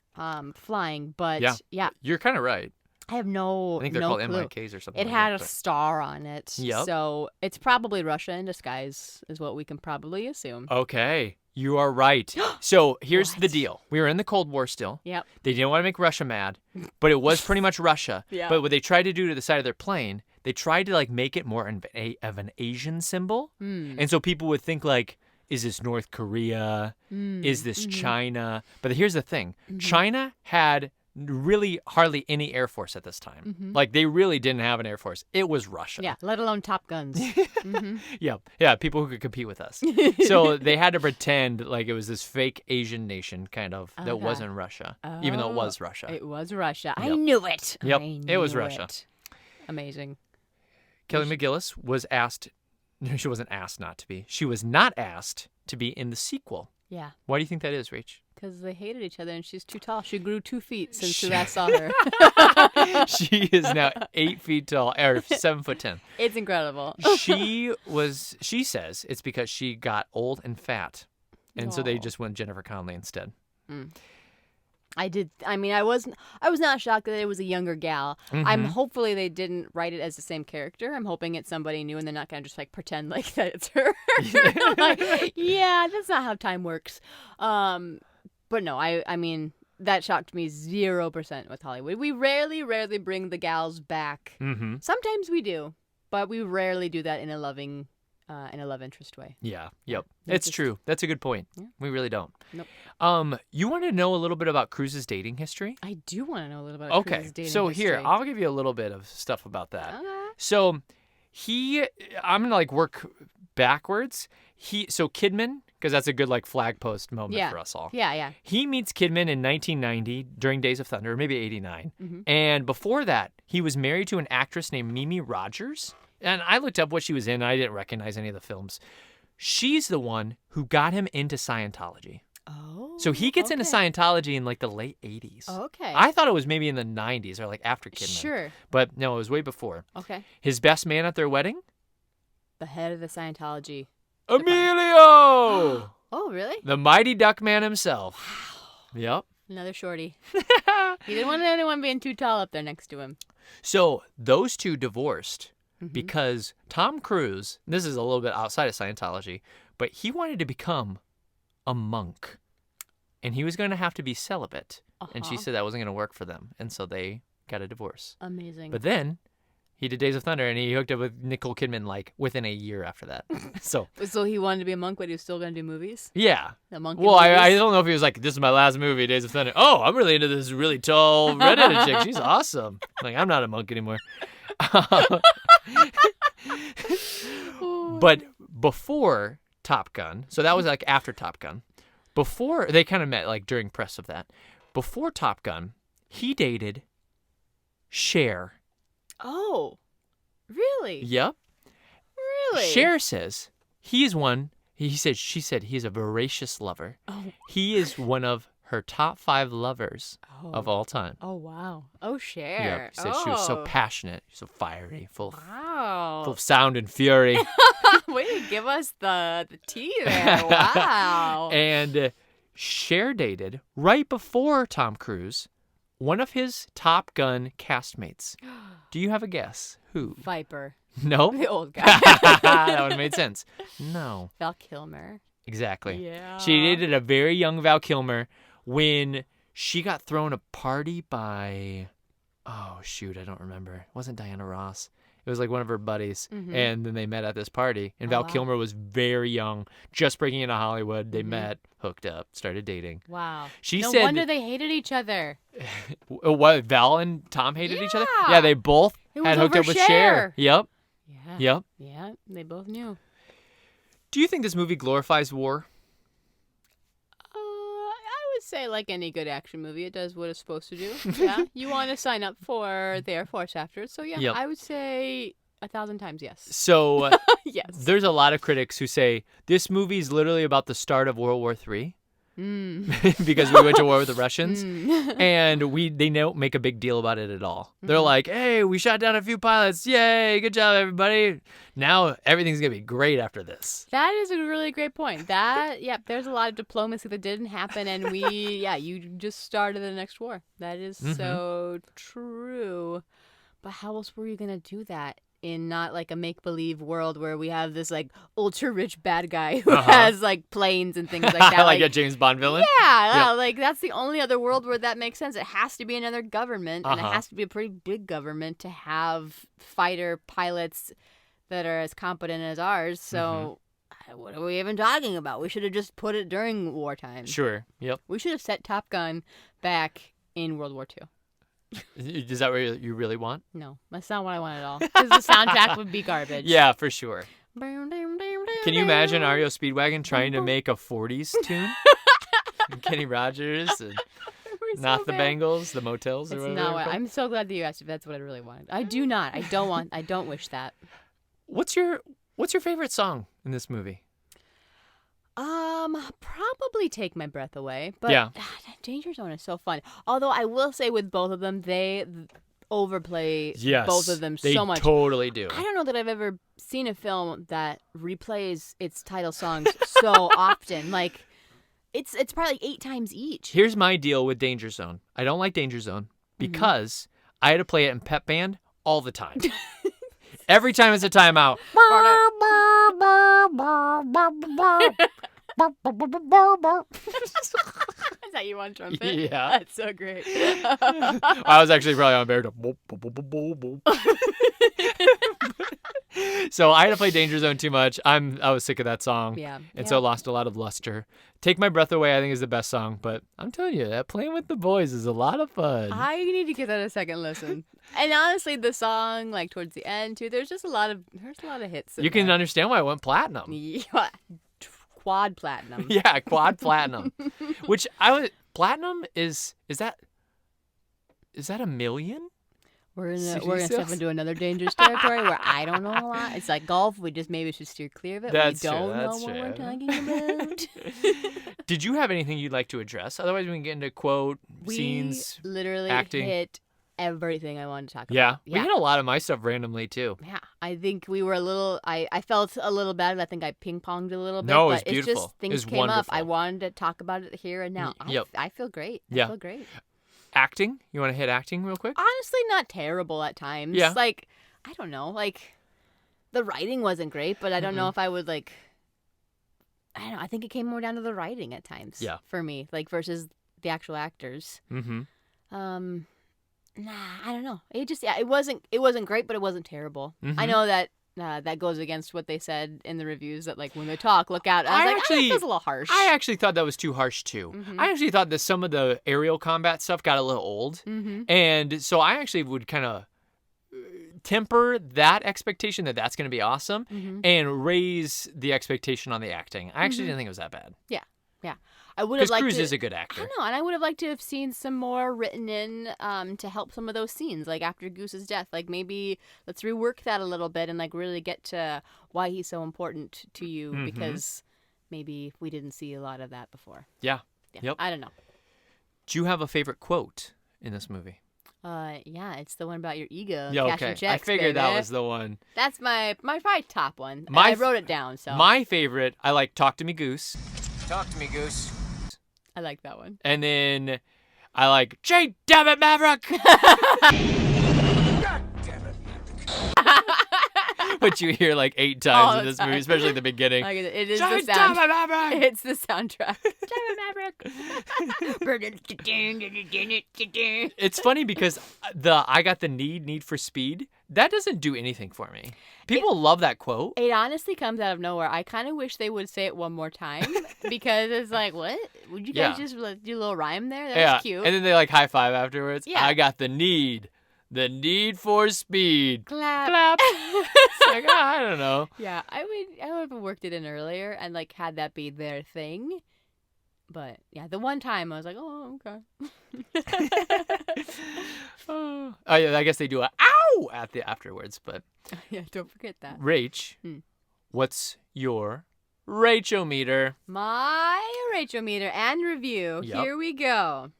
flying, but Yeah. You're kind of right. I have no. I think they're no called clue. MIKs or something. It like had that, a but- star on it, Yep. so it's probably Russia in disguise, is what we can probably assume. Okay, you are right. So here's the What? deal: we were in the Cold War still. Yep. They didn't want to make Russia mad, but it was pretty much Russia. Yeah. But what they tried to do to the side of their plane, they tried to like make it more of an Asian symbol, and so people would think like, is this North Korea? Is this China? But here's the thing: China had really hardly any Air Force at this time. Like they really didn't have an Air Force. It was Russia. Yeah, let alone Top Guns. Yeah, people who could compete with us. So they had to pretend like it was this fake Asian nation kind of that Okay. wasn't Russia, even though it was Russia. It was Russia. I Yep. knew it. Yep, I it was knew Russia. it. Amazing. Kelly McGillis was asked, no, she wasn't asked not to be. She was not asked to be in the sequel. Yeah, Why do you think that is, Rach? because they hated each other, and she's too tall. She grew 2 feet since we last saw her. She is now 8 feet tall, or 7'10". It's incredible. She says it's because she got old and fat. And so they Aw. just went Jennifer Connelly instead. I was not shocked that it was a younger gal. I'm hopefully they didn't write it as the same character. I'm hoping it's somebody new and they're not gonna just like pretend like that it's her. Like, yeah, that's not how time works. But no, I mean that shocked me 0% with Hollywood. We rarely bring the gals back. Mm-hmm. Sometimes we do, but we rarely do that in a love interest way. Yeah. Yep. That's It's just- true. That's a good point. Yeah. We really don't. Nope. You want to know a little bit about Cruz's dating history? I do want to know a little bit. Okay. Cruz's dating So here, history. I'll give you a little bit of stuff about that. Okay. So I'm gonna like work backwards. So Kidman, because that's a good like flag post moment Yeah. for us all. Yeah. He meets Kidman in 1990 during Days of Thunder, or maybe 89. Mm-hmm. And before that, he was married to an actress named Mimi Rogers. And I looked up what she was in, and I didn't recognize any of the films. She's the one who got him into Scientology. Oh. So he gets into okay. Scientology in like the late 80s. Okay. I thought it was maybe in the 90s or like after Kidman. Sure. But no, it was way before. Okay. His best man at their wedding? The head of the Scientology. Emilio! Oh, really? The mighty duck man himself. Yep. Another shorty. He didn't want anyone being too tall up there next to him. So those two divorced because Tom Cruise, this is a little bit outside of Scientology, but he wanted to become a monk. And he was going to have to be celibate. And she said that wasn't going to work for them. And so they got a divorce. Amazing. But then he did Days of Thunder and he hooked up with Nicole Kidman like within a year after that. So, So he wanted to be a monk, but he was still going to do movies? yeah. A monk in Well, I movies? don't know if he was like, this is my last movie, Days of Thunder. Oh, I'm really into this really tall redheaded chick. She's awesome. Like, I'm not a monk anymore. But before Top Gun, so that was like after Top Gun, before they kind of met like during press of that, before Top Gun, he dated Cher. Oh, really? Yep. Really? Cher says he is one. She said he is a voracious lover. Oh. He is one of her top 5 lovers of all time. Oh, wow. Oh, Cher. Yep. She said she was so passionate, so fiery, full Wow. of sound and fury. Way to give us the tea there. Wow. And Cher dated right before Tom Cruise one of his Top Gun castmates. Do you have a guess? Who? Viper. No. The old guy. That would have made sense. No. Val Kilmer. Exactly. Yeah. She dated a very young Val Kilmer when she got thrown a party by, oh shoot, I don't remember. It wasn't Diana Ross. It was like one of her buddies. And then they met at this party. And Val wow. Kilmer was very young, just breaking into Hollywood. They met, hooked up, started dating. Wow. She no said- wonder they hated each other. What, Val and Tom hated each other? Yeah. Yeah, they both It had was hooked over up with Cher. Cher. Yep. Yeah. Yep. Yeah, they both knew. Do you think this movie glorifies war? I would say, like any good action movie, it does what it's supposed to do. Yeah, you want to sign up for the Air Force after it. So yeah, Yep. I would say 1,000 times yes. So Yes. there's a lot of critics who say this movie is literally about the start of World War III because we went to war with the Russians, and they don't make a big deal about it at all. They're like, hey, we shot down a few pilots. Yay, good job, everybody. Now everything's going to be great after this. That is a really great point. There's a lot of diplomacy that didn't happen, and you just started the next war. That is so true. But how else were you going to do that in not like a make-believe world where we have this like ultra-rich bad guy who has like planes and things like that? Like a James Bond villain? Yeah, Yep. like that's the only other world where that makes sense. It has to be another government, and it Uh-huh. has to be a pretty big government to have fighter pilots that are as competent as ours. So what are we even talking about? We should have just put it during wartime. Sure. Yep. We should have set Top Gun back in World War II. Is that what you really want? No, that's not what I want at all. Because the soundtrack would be garbage. Yeah, for sure. Can Can you imagine REO Speedwagon trying to make a 40s tune? Kenny Rogers and not the Bengals, the Motels, or It's whatever. not they're what. called? I'm so glad that you asked if that's what I really wanted. I do not. I don't wish that. What's your favorite song in this movie? Probably Take My Breath Away. But Yeah. Danger Zone is so fun. Although I will say with both of them, they overplay Yes, both of them they so much. totally do. I don't know that I've ever seen a film that replays its title songs so often. Like, it's probably like 8 times each. Here's my deal with Danger Zone. I don't like Danger Zone because I had to play it in Pep Band all the time. Every time it's a timeout. Is that you on trumpet? Yeah. That's so great. I was actually probably on baritone. So I had to play Danger Zone too much. I was sick of that song. Yeah. And so it lost a lot of luster. Take My Breath Away, I think, is the best song. But I'm telling you, that Playing with the Boys is a lot of fun. I need to give that a second listen. And honestly, the song, like towards the end too, there's a lot of hits. in You can there. understand why it went platinum. Yeah. Quad platinum. Yeah, quad platinum. Which platinum is that a million? We're CD gonna step sales? into another dangerous territory where I don't know a lot. It's like golf. We just maybe should steer clear of it. That's we true, don't that's know what true. we're talking about. Did you have anything you'd like to address? Otherwise, we can get into quote scenes. We literally acting. hit everything I wanted to talk Yeah, about. we hit a lot of my stuff randomly too. Yeah, I think we were a little. I felt a little bad. I think I ping ponged a little bit. No, it was but it's beautiful. just things It was came up. I wonderful. wanted to talk about it here and now. Yep. I feel great. Yeah. I feel great. Acting? You want to hit acting real quick? Honestly, not terrible at times. Yeah. Like, I don't know. Like, the writing wasn't great, but I don't know if I would like. I don't know. I think it came more down to the writing at times. Yeah. For me, like versus the actual actors. Mm-hmm. Nah, I don't know. It just it wasn't great, but it wasn't terrible. Mhm. I know that that goes against what they said in the reviews that like when they talk, look out. I was like, actually- it feels a little harsh. I actually thought that was too harsh too. Mhm. I actually thought that some of the aerial combat stuff got a little old. Mm-hmm. And so I actually would kind of temper that expectation that that's going to be awesome Mm-hmm. and raise the expectation on the acting. I actually didn't think it was that bad. I would have Because liked Cruise to. is a good I actor. don't know, and I would have liked to have seen some more written in to help some of those scenes, like after Goose's death. Like maybe let's rework that a little bit and like really get to why he's so important to you Mhm. because maybe we didn't see a lot of that before. Yeah. Yeah, Yep. I don't know. Do you have a favorite quote in this movie? Yeah, it's the one about your ego. Yeah, cashing okay. checks, I figured that baby. was the one. That's my probably top one. My I wrote it down, so My favorite, I like Talk to Me Goose. Talk to me, Goose. I like that one. And then I like J Damn it Maverick. Which you hear like 8 times in this movie, especially at the beginning. Like it is J the Damn sound. it Maverick. It's the soundtrack. It's funny because I got the need for speed. That doesn't do anything for me. People love that quote. It honestly comes out of nowhere. I kind of wish they would say it one more time because it's like, what? Would you guys Yeah. just like, do a little rhyme there? That Yeah, was cute. and then they like high five afterwards. Yeah. I got the need The Need for Speed. Clap. Clap. It's like, I don't know. Yeah, I would have worked it in earlier and like had that be their thing. But yeah, the one time I was like, oh, okay. Oh, yeah, I guess they do a ow at the afterwards. But Yeah, don't forget that. Rach, what's your Rach-o-meter? My Rach-o-meter and review. Yep. Here we go.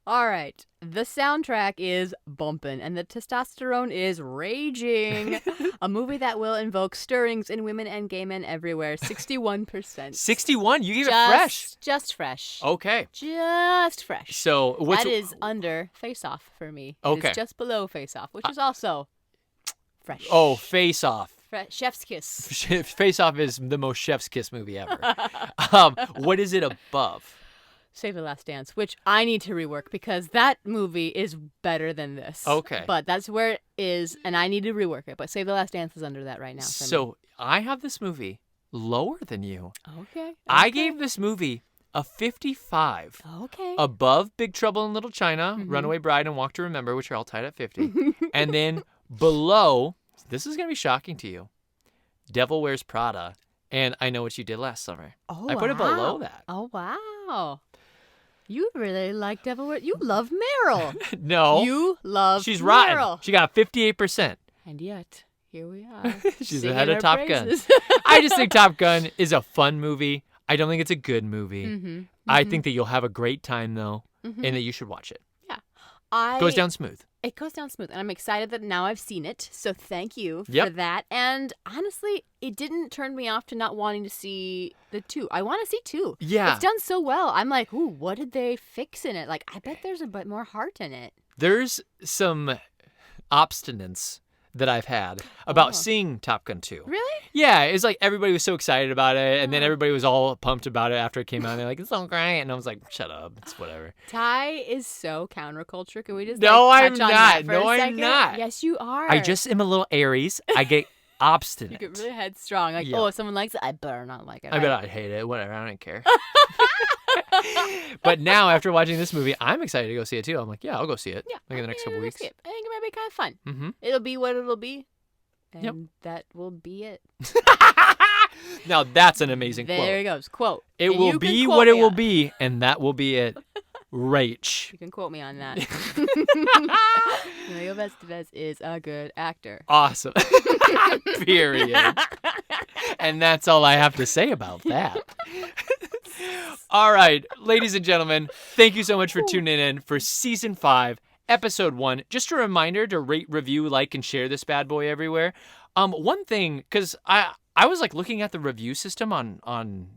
All right. The soundtrack is bumpin' and the testosterone is raging. A movie that will invoke stirrings in women and gay men everywhere. 61%. 61? You gave it fresh. Just fresh. Okay. Just fresh. So what's That is under Face Off for me. It Okay. is just below Face Off, which is also fresh. Oh, Face Off. Chef's Kiss. Face Off is the most chef's kiss movie ever. What is it above? Save the Last Dance, which I need to rework because that movie is better than this. Okay. But that's where it is, and I need to rework it. But Save the Last Dance is under that right now. For me. So I have this movie lower than you. Okay. I gave this movie a 55. Okay. Above Big Trouble in Little China, Mm-hmm. Runaway Bride, and Walk to Remember, which are all tied at 50. And then below, this is going to be shocking to you, Devil Wears Prada, and I Know What You Did Last Summer. Oh, I put it below that. Oh, wow. You really like Devil Wears... You love Meryl. No. You love She's Meryl. rotten. She got 58%. And yet, here we are. She's singing ahead of our Top Gun. praises. I just think Top Gun is a fun movie. I don't think it's a good movie. Mm-hmm. I think that you'll have a great time, though, and that you should watch it. Goes down smooth. It goes down smooth, and I'm excited that now I've seen it. So thank you for Yep. that. And honestly, it didn't turn me off to not wanting to see the 2. I want to see 2. Yeah. It's done so well. I'm like, ooh, what did they fix in it? Like, I bet there's a bit more heart in it. There's some obstinance that I've had about Oh. seeing Top Gun 2. Really? Yeah, it's like everybody was so excited about it, and then everybody was all pumped about it after it came out. And they're like, it's so great. And I was like, shut up. It's whatever. Ty is so counterculture. Can we just No, like, I'm touch on not. that for No, a I'm second? not. Yes, you are. I just am a little Aries. I get You obstinate. get really headstrong. Like, Yeah. oh, if someone likes it, I better not like it. I bet I hate it. Whatever. I don't care. But now, after watching this movie, I'm excited to go see it too. I'm like, yeah, I'll go see it. Yeah. Like in the next couple I'll weeks. see it. I think it might be kind of fun. Mm-hmm. It'll be what it'll be. And Yep. that will be it. Now that's an amazing There quote. it goes. Quote. It And will you can be quote what it me will on- be, and that will be it. Rach. You can quote me on that. Emilio Estevez is a good actor. Awesome. Period. And that's all I have to say about that. All right, ladies and gentlemen, thank you so much for tuning in for Season 5, Episode 1. Just a reminder to rate, review, like, and share this bad boy everywhere. One thing, because I was like looking at the review system on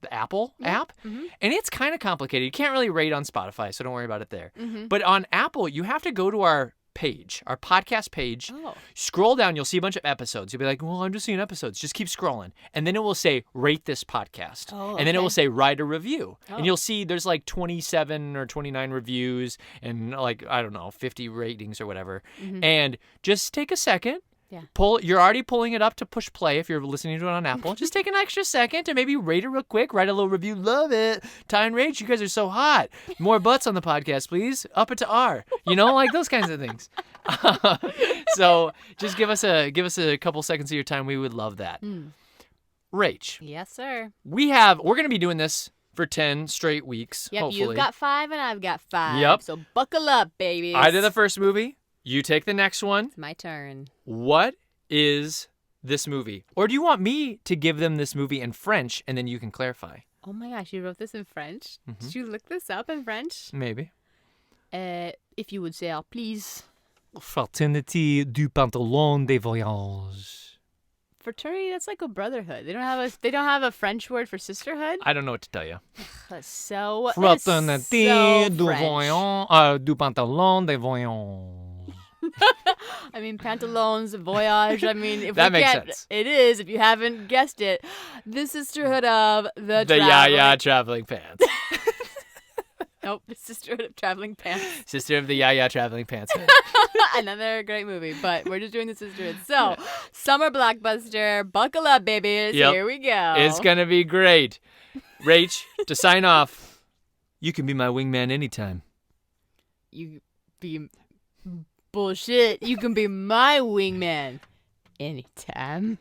the Apple app, and it's kind of complicated. You can't really rate on Spotify, so don't worry about it there. But on Apple, you have to go to our page, our podcast page. Oh. Scroll down, you'll see a bunch of episodes. You'll be like, well, I'm just seeing episodes. Just keep scrolling. And then it will say, rate this podcast. Oh, and then it will okay. say, write a review. Oh. And you'll see there's like 27 or 29 reviews and like, I don't know, 50 ratings or whatever. And just take a second. Yeah. You're already pulling it up to push play if you're listening to it on Apple. Just take an extra second to maybe rate it real quick, write a little review. Love it. Ty and Rach, you guys are so hot. More butts on the podcast, please. Up it to R. You know, like those kinds of things. So just give us a couple seconds of your time. We would love that. Rach, Yes, sir. we're gonna be doing this for 10 straight weeks. Yep, hopefully. you've got 5 and I've got 5. Yep. So buckle up, babies. I did the first movie. You take the next one. It's my turn. What is this movie? Or do you want me to give them this movie in French and then you can clarify? Oh my gosh, you wrote this in French? Mm-hmm. Did you look this up in French? Maybe. If you would say, please. Fraternité du pantalon de voyage. Fraternity, that's like a brotherhood. They don't have a French word for sisterhood? I don't know what to tell you. That's so Fraternité du French. voyage, du pantalon de voyage. I mean, pantaloons, voyage. I mean, if That we makes can't, sense. it is. If you haven't guessed it, the sisterhood of the The Yaya traveling pants. Nope, the sisterhood of traveling pants. Sister of the Yaya traveling pants. Another great movie, but we're just doing the sisterhood. So, summer blockbuster, buckle up, babies. Yep. Here we go. It's gonna be great. Rach, to sign off, you can be my wingman anytime. You be Bullshit. You can be my wingman anytime.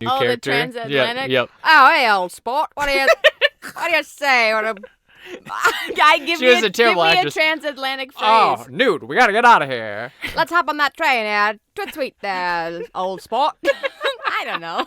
New Oh, character. the transatlantic? Yep. Oh, hey, old sport. What do you say? Guy, give She me was a terrible give me actress. a transatlantic phrase. Oh, Newt, we gotta get out of here. Let's hop on that train, Twit sweet there, old sport. I don't know.